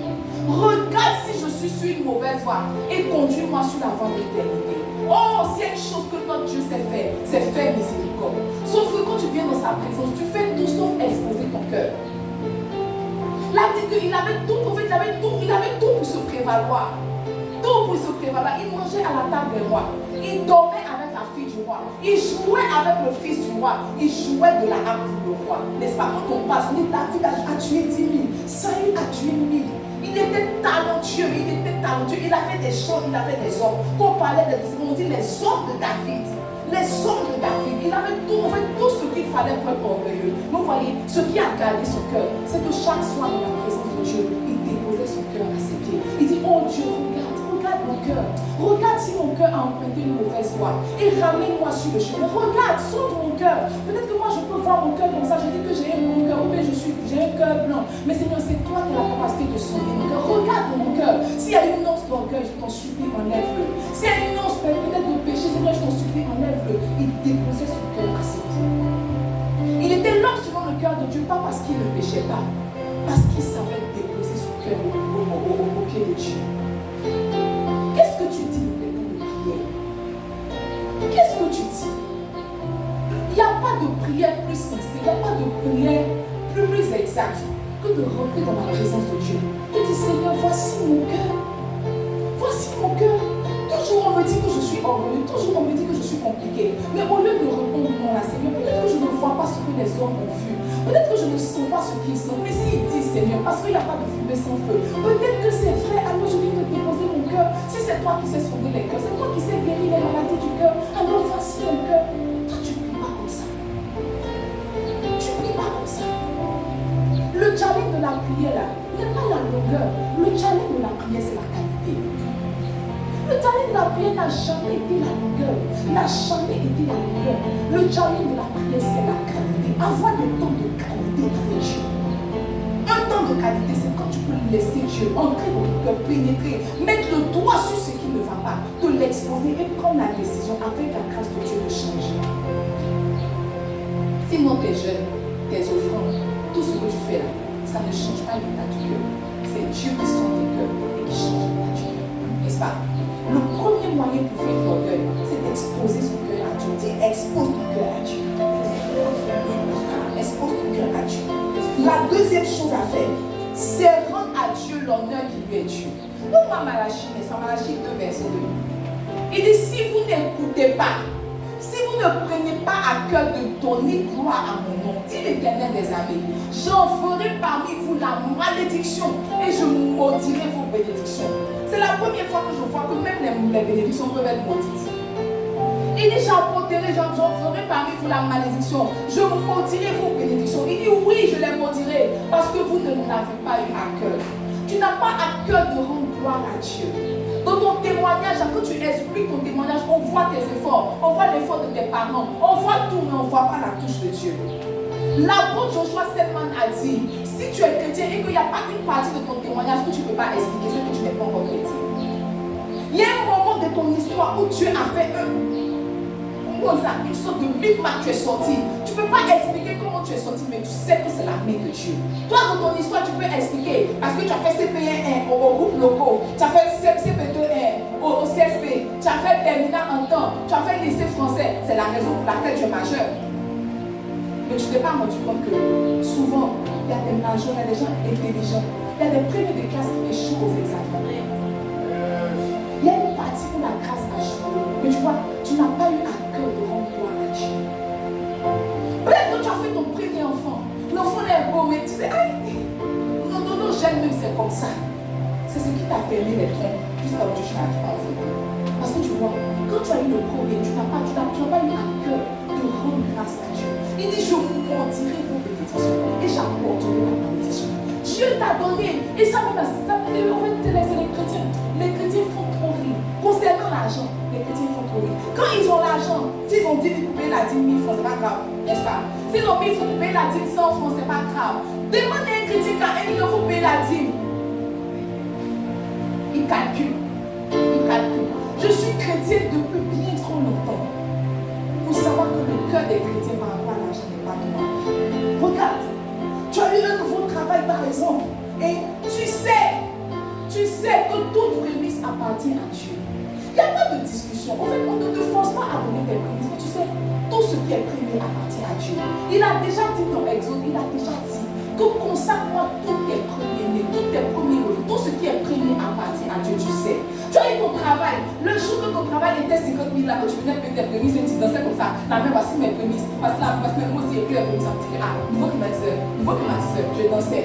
Regarde si je suis sur une mauvaise voie et conduis-moi sur la voie de l'éternité. Oh, s'il y a une chose que notre Dieu sait faire, c'est faire miséricorde. Sauf que quand tu viens dans sa présence, tu fais tout sauf exposer ton cœur. Là, il dit qu'il avait tout, en fait, il avait tout pour se prévaloir. Tout pour se prévaloir. Il mangeait à la table des rois. Il dormait avec la fille du roi. Il jouait avec le fils du roi. Il jouait de la harpe pour le roi. N'est-ce pas? Quand on passe, on dit David a tué 10 000. Saül a tué 1000. Il était talentueux. Il a fait des chants, il a fait des hommes. Quand on parlait des disciples, on dit les hommes de David. les hommes de David, il avait tout, en fait, tout ce qu'il fallait pour être orgueilleux. Mais vous voyez, ce qui a gardé son cœur, c'est que chaque soir dans la présence de Dieu, il déposait son cœur à ses pieds. Il dit, oh Dieu, regarde mon cœur. Regarde si mon cœur a emprunté une mauvaise voie. Et ramène-moi sur le chemin. Regarde, sonde mon cœur. Peut-être que moi je peux voir mon cœur comme ça. Je dis que j'ai un bon cœur. Ou bien j'ai un cœur blanc. Mais Seigneur, c'est toi qui as la capacité de sonder mon cœur. Regarde mon cœur. S'il y a une once d'orgueil, je t'en supplie, enlève-le. S'il y a une once peut-être de péché, Seigneur, je t'en supplie, enlève-le. Il déposait son cœur à ses pieds. Il était l'homme selon le cœur de Dieu, pas parce qu'il ne péchait pas, parce qu'il savait déposer son cœur au pied de Dieu. Qu'est-ce que tu dis le temps de prière? Qu'est-ce que tu dis? Il n'y a pas de prière plus sincère, il n'y a pas de prière plus exacte que de rentrer dans la présence de Dieu. De dire, Seigneur, voici mon cœur. Voici mon cœur. Toujours on me dit que je suis orgueilleux, toujours on me dit que je suis compliqué. Mais au lieu de répondre non à Seigneur, peut-être que je ne vois pas ce que les hommes ont vu. Peut-être que je ne sens pas ce qu'ils sentent. Mais s'ils disent Seigneur, parce qu'il n'y a pas de fumée sans feu, peut-être que c'est vrai, alors je viens de déposer mon cœur. Si c'est toi qui sais sonder les cœurs, c'est toi qui sais guérir les maladies du cœur, alors voici mon cœur. Toi, tu ne pries pas comme ça. Tu ne pries pas comme ça. Le challenge de la prière, là, n'est pas la longueur. Le challenge de la prière, c'est la qualité. Le challenge de la prière n'a jamais été la longueur, n'a jamais été la longueur. Le challenge de la prière, c'est la qualité. Avoir des temps de qualité avec Dieu. Un temps de qualité, c'est quand tu peux laisser Dieu entrer dans ton cœur, pénétrer, mettre le doigt sur ce qui ne va pas, te l'exposer et prendre la décision avec la grâce de Dieu de changer. Sinon, tes jeûnes, tes offrandes, tout ce que tu fais là, ça ne change pas l'état du cœur. C'est Dieu qui sonde tes cœurs et qui change l'état du cœur. N'est-ce pas? Le premier moyen pour faire l'orgueil, c'est d'exposer son cœur à Dieu. Dis, expose ton cœur à Dieu. Expose ton cœur à Dieu. La deuxième chose à faire, c'est rendre à Dieu l'honneur qui lui est dû. Nous, Malachi, n'est-ce pas? Malachi 2, verset 2. Il dit, si vous n'écoutez pas, si vous ne prenez pas à cœur de donner gloire à mon nom, dit l'Éternel des armées, j'en ferai parmi vous la malédiction et je maudirai vos bénédictions. C'est la première fois que je vois que même les bénédictions peuvent être maudites. Il dit, j'en ferai parmi vous la malédiction, je maudirai vos bénédictions. Il dit, oui, je les maudirai parce que vous ne l'avez pas eu à cœur. Tu n'as pas à cœur de rendre gloire à Dieu. Dans ton témoignage, quand tu expliques ton témoignage, on voit tes efforts, on voit l'effort de tes parents, on voit tout, mais on ne voit pas la touche de Dieu. L'apôtre Joshua Selman a dit, si tu es chrétien et qu'il n'y a pas une partie de ton témoignage que tu ne peux pas expliquer, c'est que tu n'es pas encore chrétien. Il y a un moment de ton histoire où Dieu a fait une sorte de micmac, tu es sorti. Tu ne peux pas expliquer comment tu es sorti, mais tu sais que c'est la main de Dieu. Toi, dans ton histoire, tu peux expliquer parce que tu as fait CP1 au groupe locaux, tu as fait CP2 au CSP, tu as fait terminal en temps, tu as fait lycée français. C'est la raison pour laquelle tu es majeur. Mais tu ne t'es pas rendu compte que souvent, il y a des majeurs, il y a des gens intelligents, il y a des premiers de classe qui échouent aux examens. Il y a une partie où la grâce a joué. Mais tu vois, tu n'as pas eu à cœur de rendre gloire à Dieu. Peut-être que tu as fait ton premier enfant. L'enfant est beau, mais tu sais, aïe, non, j'aime même, c'est comme ça. C'est ce qui t'a fermé les troncs jusqu'à où tu n'arrives pas à faire. Parce que tu vois, quand tu as eu le premier, tu n'as pas eu à cœur de rendre grâce à Dieu. Il dit, je vous mentirai vos bénédictions et j'apporterai la bénédiction. Dieu t'a donné. Et ça, en fait, c'est les chrétiens. Les chrétiens font trop rire. Concernant l'argent, les chrétiens font trop rire. Quand ils ont l'argent, s'ils ont dit qu'ils payer la dîme 1000 francs, c'est pas grave. N'est-ce pas? S'ils ont dit qu'il faut payer la dîme 100 francs, c'est pas grave. Demandez à un chrétien quand 1 million, il faut payer la dîme. Il calcule. Je suis chrétien depuis bien trop longtemps. Pour savoir que le cœur des chrétiens par rapport à l'argent n'est pas droit. Regarde, tu as eu un nouveau travail par exemple. Et tu sais que toute prémisse appartient à Dieu. Il n'y a pas de discussion. En fait, on ne te force pas à donner tes prémices. Mais tu sais, tout ce qui est premier appartient à Dieu. Il a déjà dit dans Exode, il a déjà dit que consacre-moi tous tes premiers-nés, tous tes premiers revenus, tout ce qui est premier appartient à Dieu, tu sais. Tu as eu ton travail. Le jour que ton travail était 50 000, là, quand tu venais payer tes prémices, tu dansais comme ça. La même, voici mes prémices. Parce que moi aussi, j'ai pris les prémices. Ça me dit, nouveau climatiseur, je dansais.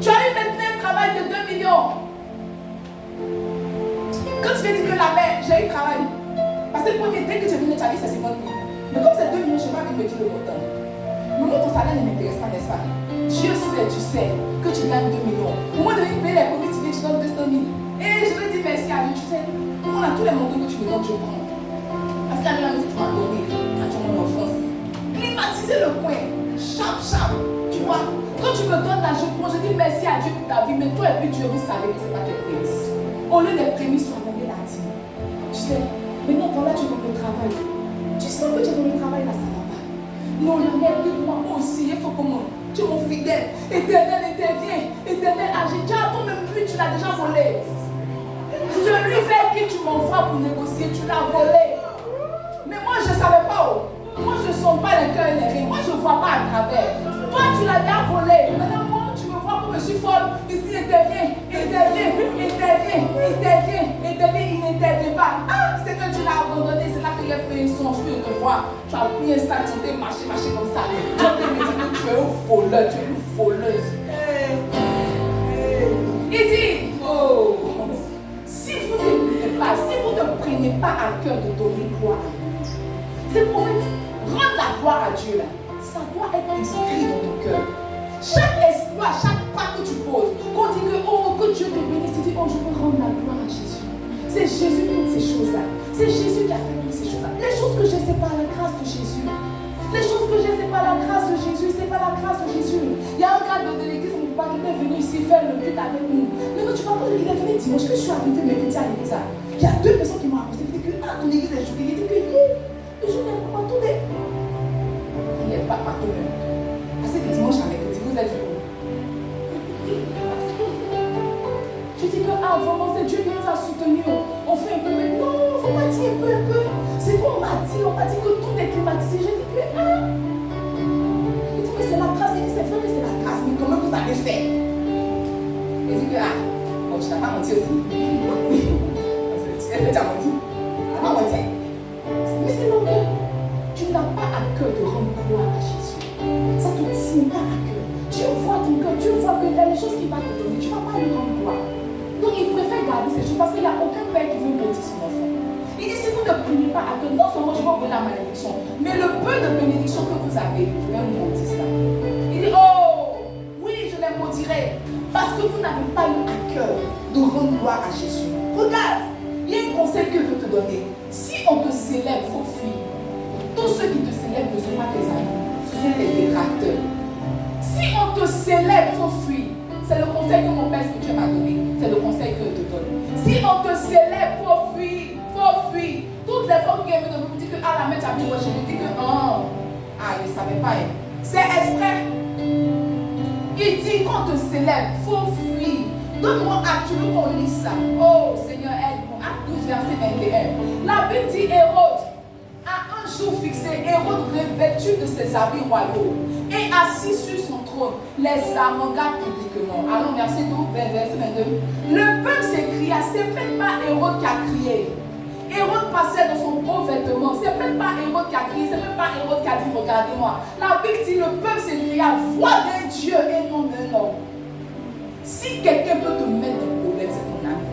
Tu as eu maintenant un travail de 2 millions. Quand tu veux dire que la mère, j'ai eu travail. Parce Parce que dès que tu es venu, tu as dit c'est 50 000. Mais comme c'est 2 millions, je n'ai pas envie de me dire le montant. Mais moi, ton salaire ne m'intéresse pas, n'est-ce pas? Dieu sait, tu sais, que tu gagnes 2 millions. Au moins de venir payer les comités, tu donnes 200 000. Et je veux dire merci à Dieu, tu sais. On a tous les montants que tu me donnes, je prends. Parce qu'à la maison, tu m'as donné quand tu es en enfance. Climatiser le coin, chap, tu vois. Quand tu me donnes là, je prends, je dis merci à Dieu pour ta vie. Mais toi et puis Dieu, vous savez que ce n'est pas tes prémices. Au lieu des prémices, tu as donné la dîme. Tu sais, maintenant, voilà, tu es dans le travail. Tu sens que tu es dans le travail là, ça va pas. Non, aide-moi aussi, il faut comment. Tu es mon fidèle. Éternel, interviens. Éternel, agis. Tu as ton même but, tu l'as déjà volé. Celui vers qui tu m'envoies pour négocier, tu l'as volé. Mais moi, je ne savais pas où. Moi, je ne sens pas les cœurs et les reins. Moi, je ne vois pas à travers. Toi, tu l'as déjà volé. Maintenant, moi, tu me vois comme je suis folle. Ici, interviens. Il n'intervient pas. Ah, c'est que tu l'as abandonné. C'est là qu'il a fait une songe. Je te vois. Tu as pris un sac, tu t'es marché comme ça. Tu te dis que tu es un voleur, tu es une voleuse. Il dit, oh, si vous n'écoutez pas, si vous ne prenez pas à cœur de donner gloire à Dieu, c'est pour rendre la gloire à Dieu là. Ça doit être inscrit dans ton cœur. Chaque espoir, chaque pas que tu poses, qu'on dit que, oh, que Dieu te bénisse, tu dis, oh, je veux rendre la gloire à Jésus. C'est Jésus toutes ces choses-là. C'est Jésus qui a fait toutes ces choses-là. Les choses que j'ai, c'est par la grâce de Jésus. Les choses que j'ai, c'est par la grâce de Jésus. C'est par la grâce de Jésus. Il y a un gars de l'église qui était venu ici faire le culte avec nous. Mais quand tu vois, il est venu dimanche, que je suis arrivé mercredi à l'église. Il y a 2 personnes qui m'ont apporté. Ils disent que, ah, ton église est jolie. Il dit que, le jour n'est pas tourné. Il n'est pas tourné. Parce que dimanche à mercredi, vous êtes venu. Je dis que, ah, vraiment, c'est Dieu qui nous a soutenus. On fait un peu, mais non, il ne faut pas dire un peu. C'est qu'on m'a dit que tout est climatisé. Je dis que, ah. Il dit que c'est la grâce. Il dit, c'est vrai que c'est la grâce, mais comment vous avez fait? Il dit que, ah, bon, je n'ai pas menti aussi. Elle t'a menti. Elle m'a menti. Mais c'est non, tu n'as pas à cœur de rendre gloire à Jésus. Ça ne te tient pas à cœur. Dieu voit ton cœur, Dieu voit que les choses qu'il va te donner, tu ne vas pas lui rendre gloire. Donc il préfère garder ces choses parce qu'il n'y a aucun père qui veut maudire son enfant. Il dit, si vous ne prenez pas à cœur, non seulement je vais envoyer la malédiction, mais le peu de bénédiction que vous avez, je vais vous maudire ça. Il dit, oh, oui, je les maudirai. Parce que vous n'avez pas eu à cœur de rendre gloire à Jésus. Regarde, il y a un conseil que je veux te donner. Si on te célèbre, il faut fuir. Tous ceux qui te célèbrent ne sont pas tes amis, ce sont tes détracteurs. Si on te célèbre, il faut fuir. C'est le conseil que mon père spirituel m'a donné. C'est le conseil que je te donne. Si on te célèbre, il faut fuir. Fuir. Toutes les fois que quelqu'un me dit que ah la mère t'as vu, je me dis que oh, ah il ne savait pas. C'est exprès. Il dit qu'on te célèbre, il faut fuir. Donne-moi acte, tu veux qu'on lise ça. Oh Seigneur, aide-moi. Acte 12, verset 21. La Bible dit Hérode, à un jour fixé, Hérode revêtu de ses habits royaux et assis sur son trône, les arrogants publiquement. Allons, verset 12, verset 22. Le peuple s'écria, c'est même pas Hérode qui a crié. Hérode passait dans son beau vêtement. C'est même pas Hérode qui a crié, c'est même pas Hérode qui a dit regardez-moi. La Bible dit le peuple s'écria, voix d'un Dieu et non d'un homme. Si quelqu'un peut te mettre dans le problème, c'est ton ami.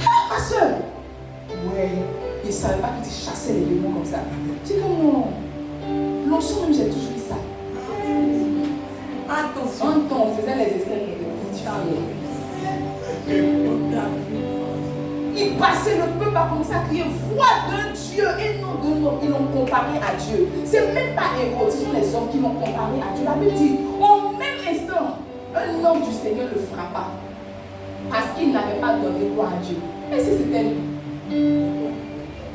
Ah ma soeur, ouais, il ne savait pas que tu chassais les démons comme ça. Tu dis comme non. L'onction même, j'ai toujours dit ça. Attention. Un temps, on faisait les essais il passait, le peuple a commencé à crier voix d'un Dieu et non d'un homme. Ils l'ont comparé à Dieu. C'est même pas Hérode, ce sont les hommes qui l'ont comparé à Dieu. La Bible dit, au même instant, un homme du Seigneur le frappa parce qu'il n'avait pas donné gloire à Dieu. Et si c'était lui?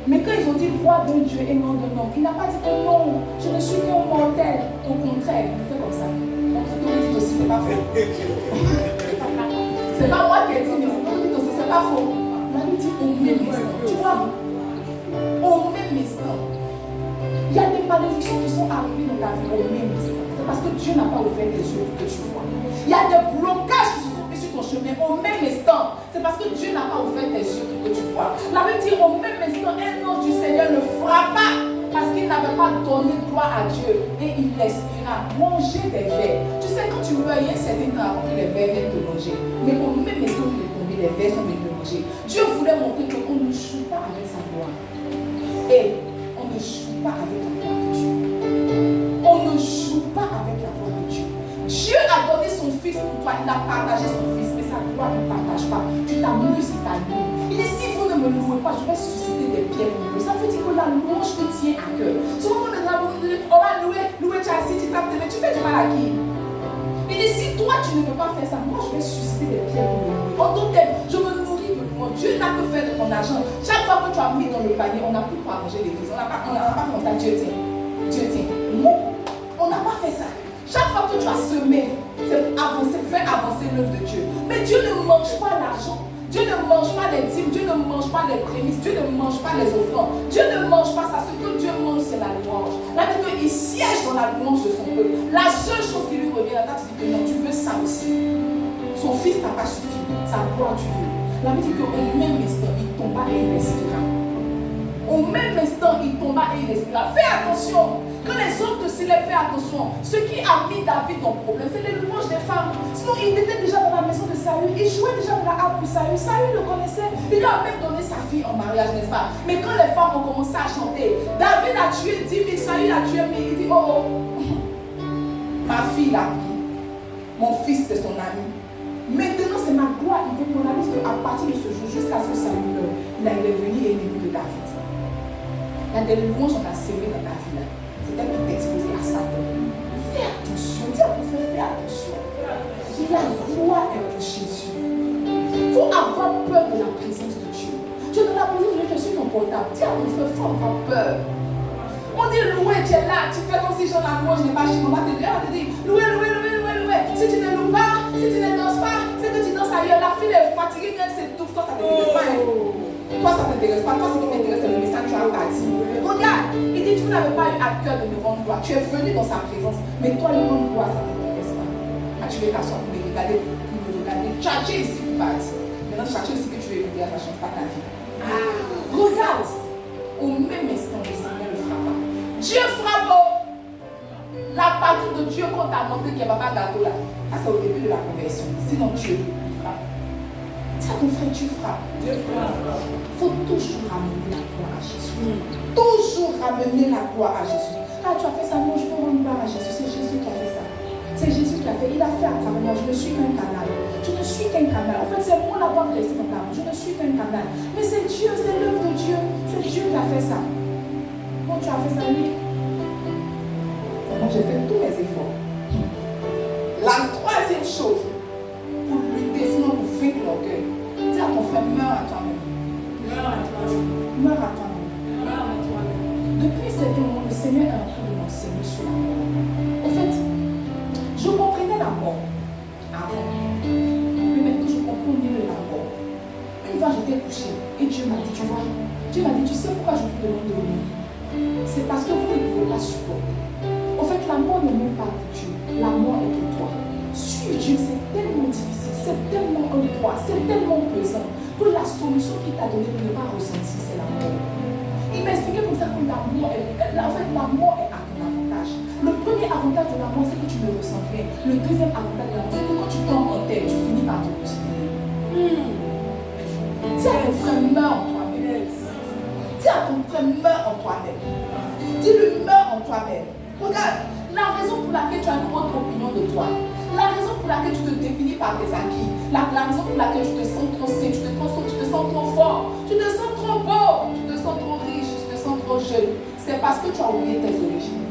Mais quand ils ont dit voix d'un Dieu et non d'un homme, il n'a pas dit que non, je ne suis qu'un mortel. Au contraire, il était comme ça. Donc ce que vous dites aussi, c'est pas faux. C'est pas moi qui ai dit, mais ce que vous dites aussi, c'est pas faux. La Bible dit au même instant. Tu vois, au même instant. Il y a des malédictions qui sont arrivées dans ta vie au même instant. C'est parce que Dieu n'a pas ouvert les yeux pour que tu vois. Il y a des blocages qui se sont mis sur ton chemin au même instant. C'est parce que Dieu n'a pas ouvert tes yeux pour que tu vois. La Bible dit au même instant, un ange du Seigneur le frappa parce qu'il n'avait pas donné gloire à Dieu et il expira. Manger des vers. Tu sais, quand tu meurs, il y a un certain temps avant que les vers viennent te manger. Mais au même instant où il est tombé, les vers sont venus te manger. Dieu voulait montrer qu'on ne joue pas avec sa gloire. pas avec la gloire de Dieu. On ne joue pas avec la gloire de Dieu. Dieu a donné son fils pour toi, il a partagé son fils, mais sa gloire ne partage pas. Tu t'amuses et t'allumes. Il dit, si vous ne me louez pas, je vais susciter des pierres pour vous. Ça veut dire que la louange te tient à cœur. Souvent, on va louer, tu as assis, tu tapes des mains, tu fais du mal à qui? Il dit, si toi tu ne peux pas faire ça, moi je vais susciter des pierres pour vous. En d'autres termes, je me nourris de louange. Dieu n'a que fait de ton argent. Chaque fois que tu as mis dans le panier, on n'a plus pour arranger l'église. On n'a pas fait comme ça, Dieu tient. Dieu tient. Non, on n'a pas fait ça. Chaque fois que tu as semé, c'est avancer, faire avancer l'œuvre de Dieu. Mais Dieu ne mange pas l'argent. Dieu ne mange pas les dîmes, Dieu ne mange pas les prémices, Dieu ne mange pas les offrandes. Dieu ne mange pas ça. Ce que Dieu mange, c'est la louange. Là, il siège dans la louange de son peuple. La seule chose qui lui revient, là, tu dis que non, tu veux ça aussi. Son fils n'a pas suffi. Sa gloire, tu veux. Là, il dit qu'au même instant, il tomba et il respira. Au même instant, il tomba et il respira. Fais attention. Quand les hommes te célèbrent, fais attention. Ce qui a mis David en problème, c'est les louanges des femmes. Sinon, il était déjà dans la maison de Saül. Il jouait déjà de la harpe pour Saül. Saül le connaissait. Il lui a même donné sa fille en mariage, n'est-ce pas? Mais quand les femmes ont commencé à chanter, David a tué 10 000, Saül a tué 1000. Il dit, oh, ma fille l'a pris. Mon fils, c'est son ami. Maintenant, c'est ma gloire. Il veut qu'on a dit qu'à partir de ce jour, jusqu'à ce que Saül meure, il est devenu ennemi de David. Il y a des louanges qu'on a sémées dans ta vie là. C'est elle qui t'est exposé à Satan. Fais attention. Dis à ton frère, fais attention. La gloire est de Jésus. Il faut avoir peur de la présence de Dieu. Tu es dans la présence de Dieu, je suis ton portable. Dis à ton frère, il faut avoir peur. On dit louer, tu es là, tu fais comme si la louange n'est pas chez moi. On va te dire, louer. Si tu ne loues pas, si tu ne danses pas, c'est que tu danses ailleurs. La fille est fatiguée quand elle s'étouffe, toi ça ne t'intéresse pas. Toi ça ne t'intéresse pas. Toi ce qui t'intéresse c'est le message que tu as parti. Regarde, il dit tu n'avais pas eu à cœur de me rendre gloire. Tu es venu dans sa présence, mais toi le rendre gloire ça ne t'intéresse pas. Ah, tu veux t'asseoir pour me regarder, Tchatcher ici pour partir. Maintenant tchatcher aussi que tu veux écouter, ça ne change pas ta vie. Regarde, au même instant le Seigneur le frappa. Dieu frappe. La partie de Dieu qu'on t'a montré qu'il n'y a pas gâteau là. Ça c'est au début de la conversion. Sinon Dieu frappe. Dis à ton frère, Dieu frappe. Dieu frappe. Il faut toujours ramener la gloire à Jésus. Toujours ramener la gloire à Jésus. Ah, tu as fait ça, non, je veux rendre gloire à Jésus. C'est Jésus qui a fait ça. C'est Jésus qui a fait. Il a fait à travers moi. Je ne suis qu'un canal. Je ne suis qu'un canal. En fait, c'est moi l'avoir laissé dans ta main. Je ne suis qu'un canal. Mais c'est Dieu, c'est l'œuvre de Dieu. C'est Dieu qui a fait ça. Quand tu as fait ça, lui. Moi, j'ai fait tous mes efforts. La troisième chose, pour lutter, sinon pour vaincre l'orgueil, dis à ton frère, meurs à toi-même. Meurs à toi-même. Meurs à toi-même. Meurs à toi-même. Depuis cet moment, le Seigneur est en train de m'enseigner sur la mort. En fait, je comprenais la mort avant. Mais maintenant, je comprends mieux la mort. Une fois, j'étais couchée et Dieu m'a dit, tu vois, Dieu m'a dit, tu sais pourquoi je vous demande de mourir? C'est parce que vous ne pouvez pas supporter. En fait, la mort n'est même pas de Dieu. La mort est de toi. Suivre Dieu, c'est tellement difficile, c'est tellement un poids, c'est tellement pesant que la solution qu'il t'a donnée de ne pas ressentir, c'est la mort. Il m'a expliqué comme ça que la mort est, en fait, la mort est à ton avantage. Le premier avantage de la mort, c'est que tu ne ressens rien. Le deuxième avantage de la mort, c'est que quand tu tombes en terre, tu finis par te coucher. Dis à ton frère, meurs en toi-même. Dis à ton frère, meurs en toi-même. Dis-lui, meurs en toi-même. Regarde, la raison pour laquelle tu as une autre opinion de toi, la raison pour laquelle tu te définis par tes acquis, la raison pour laquelle tu te sens trop sain, tu te sens trop fort, tu te sens trop beau, tu te sens trop riche, tu te sens trop jeune, c'est parce que tu as oublié tes origines.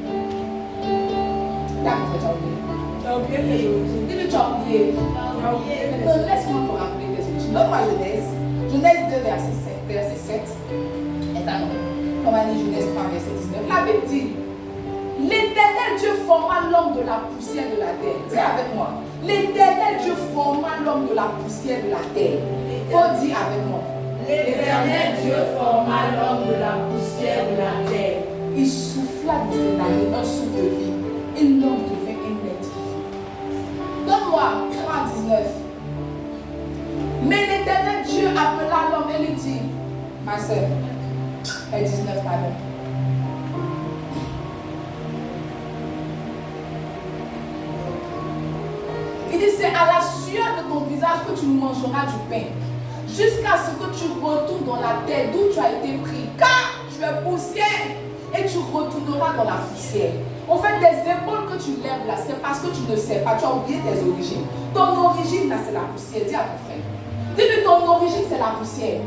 D'accord, tu as oublié. Tu as oublié tes origines. Dis-le, tu as oublié. Maintenant, laisse-moi te rappeler tes origines. Donne-moi Genèse 2, verset 7. Et ça, non. Comme on dit Genèse 3, verset 19. La Bible dit, l'Éternel Dieu forma l'homme de la poussière de la terre. Dis avec moi. L'Éternel Dieu forma l'homme de la poussière de la terre. Faut dire avec moi. L'Éternel Dieu forma l'homme de la poussière de la terre. Il souffla de ses narines un souffle de vie. Et l'homme devint un être vivant. Donne-moi 3:19. Mais l'Éternel Dieu appela l'homme et lui dit, ma soeur, 19, pardon. Il dit, c'est à la sueur de ton visage que tu mangeras du pain, jusqu'à ce que tu retournes dans la terre d'où tu as été pris, car tu es poussière. et tu retourneras dans la poussière. En fait, les épaules que tu lèves là, c'est parce que tu ne sais pas, tu as oublié tes origines. Ton origine là, c'est la poussière. Dis à ton frère. Dis-lui, ton origine, c'est la poussière.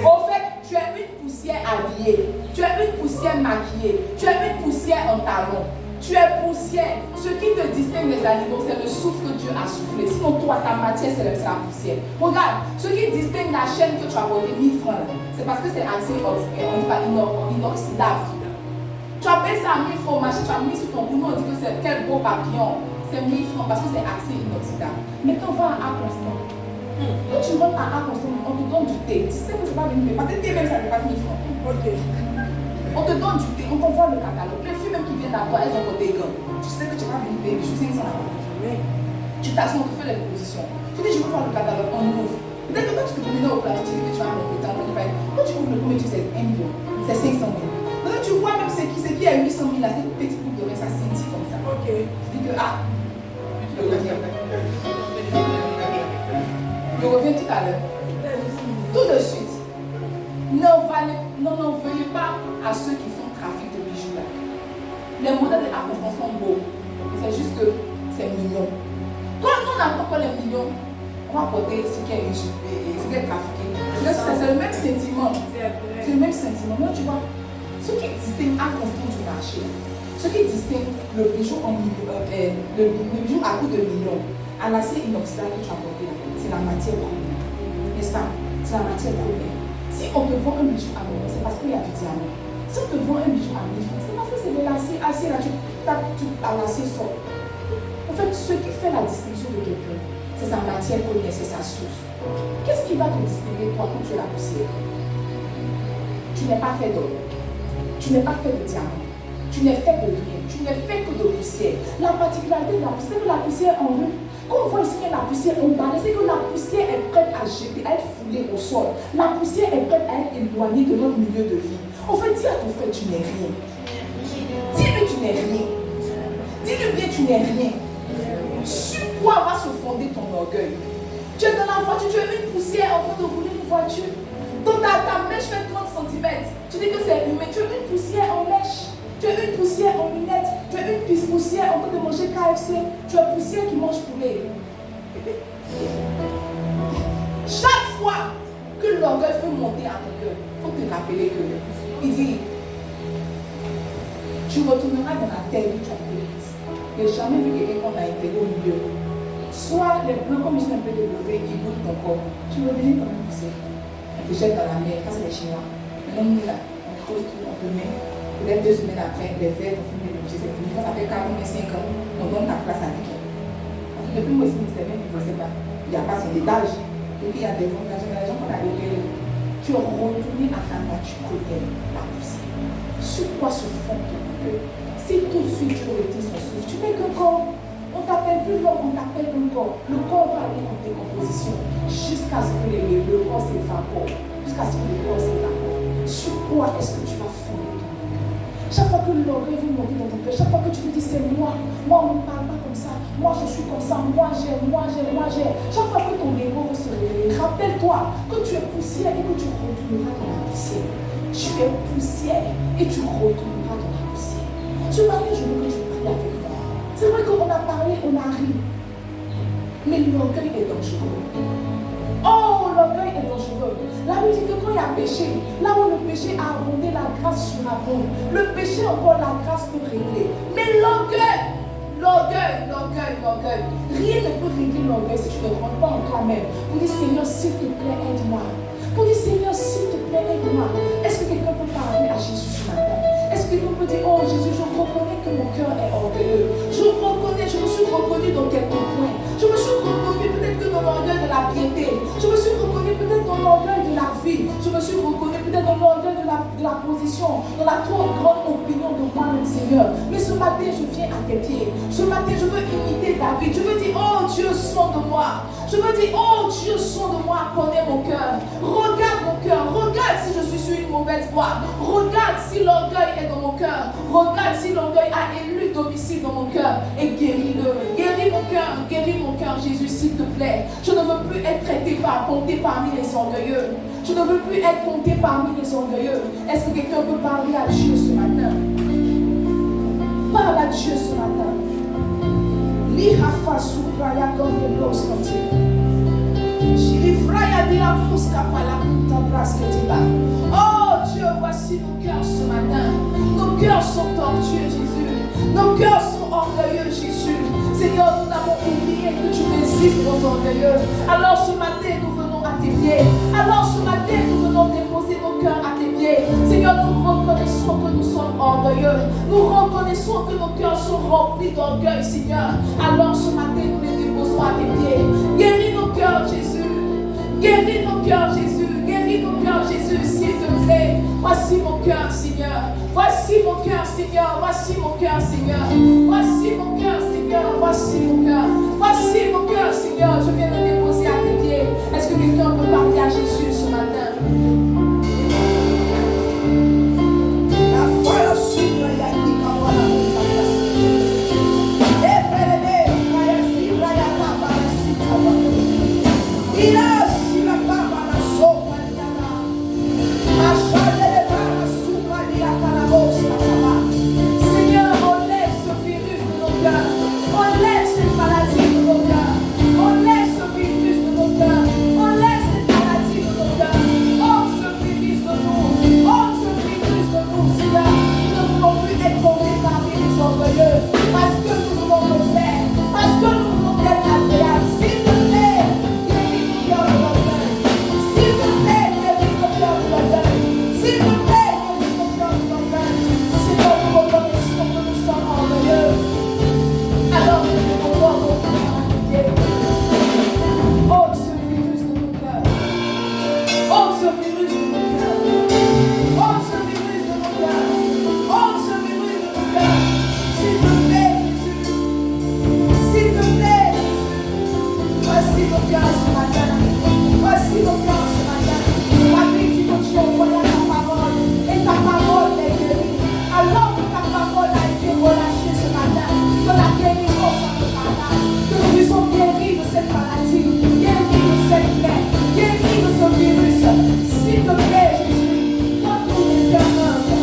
Au fait, tu es une poussière habillée, tu es une poussière maquillée, tu es une poussière en talons. Tu es poussière. Ce qui te distingue des animaux, c'est le souffle que Dieu a soufflé. Sinon, toi, ta matière, c'est la poussière. Regarde, ce qui distingue la chaîne que tu as portée 1000 francs, c'est parce que c'est assez inoxydable. Tu as payé ça à 1000 francs au marché, tu as mis sur ton cou, on dit que c'est quel beau papillon. C'est 1000 francs parce que c'est assez inoxydable. Maintenant, va à A constant. Quand tu rentres à A constant, on te donne du thé. Tu sais que c'est pas 1000 francs. Parce que thé même, ça ne fait pas 1000 francs. Ok. On te donne du thé, on t'envoie le catalogue. Les filles même qui viennent à toi, elles ont des gants. Tu sais que tu vas venir payer, je sais que ça va. Tu t'assois, on te fait les propositions. Tu dis, je veux voir le catalogue, on ouvre. Peut-être que quand tu te promènes au plateau, tu dis que tu vas répéter, quand tu ouvres le premier, tu sais, 1 million, c'est 500 000. Donc tu vois même ce qui est 800 000 là, c'est une petite boucle de ça scintille comme ça. Ok. Je dis que, je reviens. Je reviens tout à l'heure. Tout de suite. N'en veuillez pas à ceux qui font trafic de bijoux là. Les modèles de Apple sont beaux. C'est juste que c'est mignon. Quand on n'a pas les millions, on va porter ce qui est trafiqué. C'est le même sentiment. C'est le même sentiment. Non, tu vois, ce qui distingue à constant du marché, ce qui distingue le bijou le bijou à coût de millions, à l'acier inoxydable que tu as porté là, c'est la matière première. N'est-ce pas? C'est la matière première. Si on te vend un bijou à 1 million, c'est parce qu'il y a du diamant. Si on te vend un bijou à 1000 francs, c'est parce que c'est de l'acier. Acier là, tu tapes tout à l'acier sort. En fait, ce qui fait la distinction de quelqu'un, c'est sa matière première, c'est sa source. Qu'est-ce qui va te distinguer toi quand tu es la poussière? Tu n'es pas fait d'or. Tu n'es pas fait de diamant. Tu n'es fait de rien. Tu n'es fait que de poussière. La particularité de la poussière, c'est que la poussière en rue. Quand on voit ici que la poussière en bas, c'est que la poussière est prête à jeter, à être foulée au sol. La poussière est prête à être éloignée de notre milieu de vie. En fait, dis à ton frère, tu n'es rien. Dis-lui, tu n'es rien. Dis-lui bien, tu n'es rien. Sur quoi va se fonder ton orgueil? Tu es dans la voiture, tu es une poussière en train de rouler une voiture. Donc ta mèche fait 30 cm. Tu dis que c'est humain. Tu es une poussière en mèche. Tu es une poussière en lunettes. Tu es une poussière en train de manger KFC. Tu es poussière qui mange poulet. Chaque fois que l'orgueil peut monter à ton cœur, il faut te rappeler que il dit, tu retourneras dans la terre où tu as prise. Je n'ai jamais vu quelqu'un qu'on a intégré au milieu. Soit les bleus, comme ils sont un peu développés, ils bougent ton corps. Tu reviens comme une poussière. On te jette dans la mer, ça c'est les Chinois. Maintenant, nous là, on creuse tout, on te met. Peut-être 2 semaines après, les verres, on finit de manger, c'est fini. Quand ça fait 4 ans, 5 ans, on donne ta place à quelqu'un. Depuis moi, c'est même, je ne sais pas. Il n'y a pas son étage. Et puis il y a des gens qu'on a repérés. Tu es retourné à ta nature première, la poussière. Sur quoi se fond ton cœur? Si tout de suite tu aurais été son souffle, tu n'es qu'un corps. On t'appelle plus l'homme, on t'appelle un corps. Le corps va aller en décomposition jusqu'à ce que le corps s'évapore. Jusqu'à ce que le corps s'évapore. Sur quoi est-ce que tu vas fonder ton cœur? Chaque fois que l'orgueil veut monter dans ton cœur, chaque fois que tu te dis c'est moi on ne parle pas comme ça, moi je suis comme ça, moi j'ai. Chaque fois que ton ego veut se réveiller, rappelle-toi que tu es poussière et que tu retourneras dans la poussière. Tu es poussière et tu retourneras dans la poussière. Ce matin, je veux que tu pries avec moi. C'est vrai qu'on a parlé, on a ri, mais l'orgueil est dangereux. Oh, l'orgueil est dangereux. La Bible dit que quand il y a péché, là où le péché a abondé, la grâce surabonde. Le péché encore, la grâce peut régler. Mais l'orgueil, rien ne peut régler l'orgueil si tu ne rentres pas en toi-même. Pour dire Seigneur, s'il te plaît, aide-moi. Pour dire Seigneur, s'il te plaît, aide-moi. Est-ce que quelqu'un peut parler à Jésus ce matin? Est-ce que quelqu'un peut dire, oh Jésus, je reconnais que mon cœur est orgueilleux. Je me suis reconnu dans quelques points. Je me suis reconnu peut-être que dans l'orgueil de la piété. Je me suis reconnu peut-être dans l'orgueil de la vie. Je me suis reconnu peut-être dans l'orgueil de la position, dans la trop grande opinion de moi-même, Seigneur. Mais ce matin, je viens à tes pieds. Ce matin, je veux imiter David. Je veux dire, oh Dieu, sonde de moi. Je veux dire, oh Dieu, sonde de moi, connais mon cœur. Regarde mon cœur. Regarde si je suis sur une mauvaise voie. Regarde si l'orgueil est dans mon cœur. Regarde si l'orgueil a élu domicile dans mon cœur. Et guéris-le. Guéris mon cœur, Jésus, s'il te plaît. Je ne veux plus être compté parmi les orgueilleux. Je ne veux plus être compté parmi les orgueilleux. Est-ce que quelqu'un peut parler à Dieu ce matin? Parle à Dieu ce matin. Lihafa supraya comme de l'os canté. Chilifraya di la fusca pala ta braske tiba. Oh Dieu, voici nos cœurs ce matin. Nos cœurs sont tortueux, Jésus. Nos cœurs sont orgueilleux, Jésus. Seigneur, nous avons oublié que tu résistes aux orgueilleux. Alors ce matin, nous venons à tes pieds. Alors ce matin, nous venons déposer nos cœurs à tes pieds. Seigneur, nous reconnaissons que nous sommes orgueilleux. Nous reconnaissons que nos cœurs sont remplis d'orgueil, Seigneur. Alors ce matin, nous les déposons à tes pieds. Guéris nos cœurs, Jésus. Guéris nos cœurs, Jésus. Guéris nos cœurs, Jésus, s'il te plaît. Voici mon cœur, Seigneur. Voici mon cœur, Seigneur. Voici mon cœur, Seigneur. Voici mon cœur, Seigneur. Voici mon cœur. Voici mon cœur, Seigneur. Je viens le déposer à tes pieds. Est-ce que quelqu'un peut parler à Jésus ce matin? Seigneur, enlève ce virus de nos cœurs. Enlève cette maladie de nos cœurs. Enlève ce virus de nos cœurs. Enlève cette maladie de nos cœurs. Oh, ce virus de nous. Oh, ce virus de nous, Seigneur. Nous ne voulons plus être tombés parmi les orgueilleux. Parce que nous voulons te plaire. Parce que nous voulons être agréables. S'il te plaît, guéris nos cœurs de l'orgueil. S'il te plaît, guéris nos cœurs de l'orgueil. S'il te plaît, guéris nos cœurs de l'orgueil. Seigneur, nous reconnaissons que nous sommes orgueilleux. Alors nous devons voir nos cœurs à tes pieds. Oh, ce virus de nos cœurs. Oh, ce virus de nos cœurs. Oh, ce virus de nos cœurs. Oh, ce virus de nos cœurs. S'il te plaît, Jésus. S'il te plaît, Jésus. Voici nos cœurs ce matin. Voici nos cœurs ce matin. La vie dit que tu envoies ta parole. Et ta parole est guérie. Alors que ta parole a été relâchée ce matin. Que la guérison soit notre partage. Que nous puissions guérir de cette maladie. Guérir de cette plaie. Guérir de ce virus. S'il te plaît, Jésus. Donne-nous des cœurs humbles.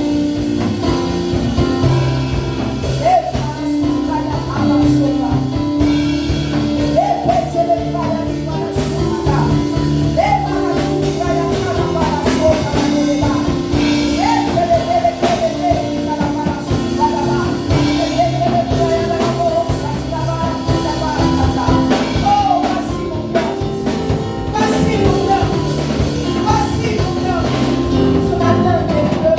Et par la souveraine à la sauvage. Et pété les frères du mal à sauvage. Et par la souveraine à la sauvage. Et pété les frères à la sauvage. Oh, voici mon cœur, Jésus. Voici mon cœur. Voici mon cœur. Ce matin, guéris-le.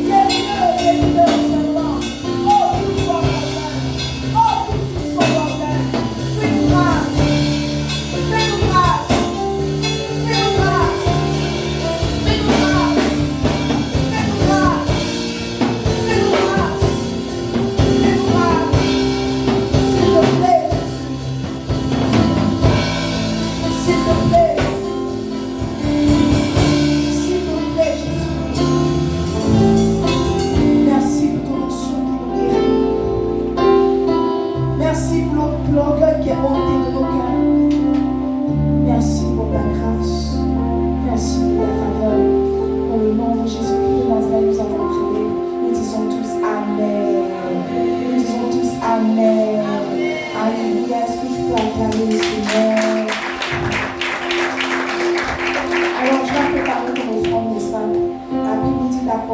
Guéris-le, guéris-le, Seigneur. Oh, tout soit orgueil. Oh, tout soit orgueil. Fais-nous grâce. Fais-nous grâce. Fais-nous grâce. Fais-nous grâce. Fais-nous grâce. Fais-nous grâce. Fais-nous grâce. S'il te plaît, s'il te plaît, s'il te plaît, Jésus. Merci pour ton onction qui nous guérit. Merci pour l'orgueil qui est monté de nos cœurs. Merci pour ta grâce. Merci pour ta faveur. Dans le nom de Jésus-Christ de Nazareth, nous avons prié. Nous disons tous Amen. Nous disons tous Amen. Alléluia. Est-ce que tu peux acclamer le Seigneur?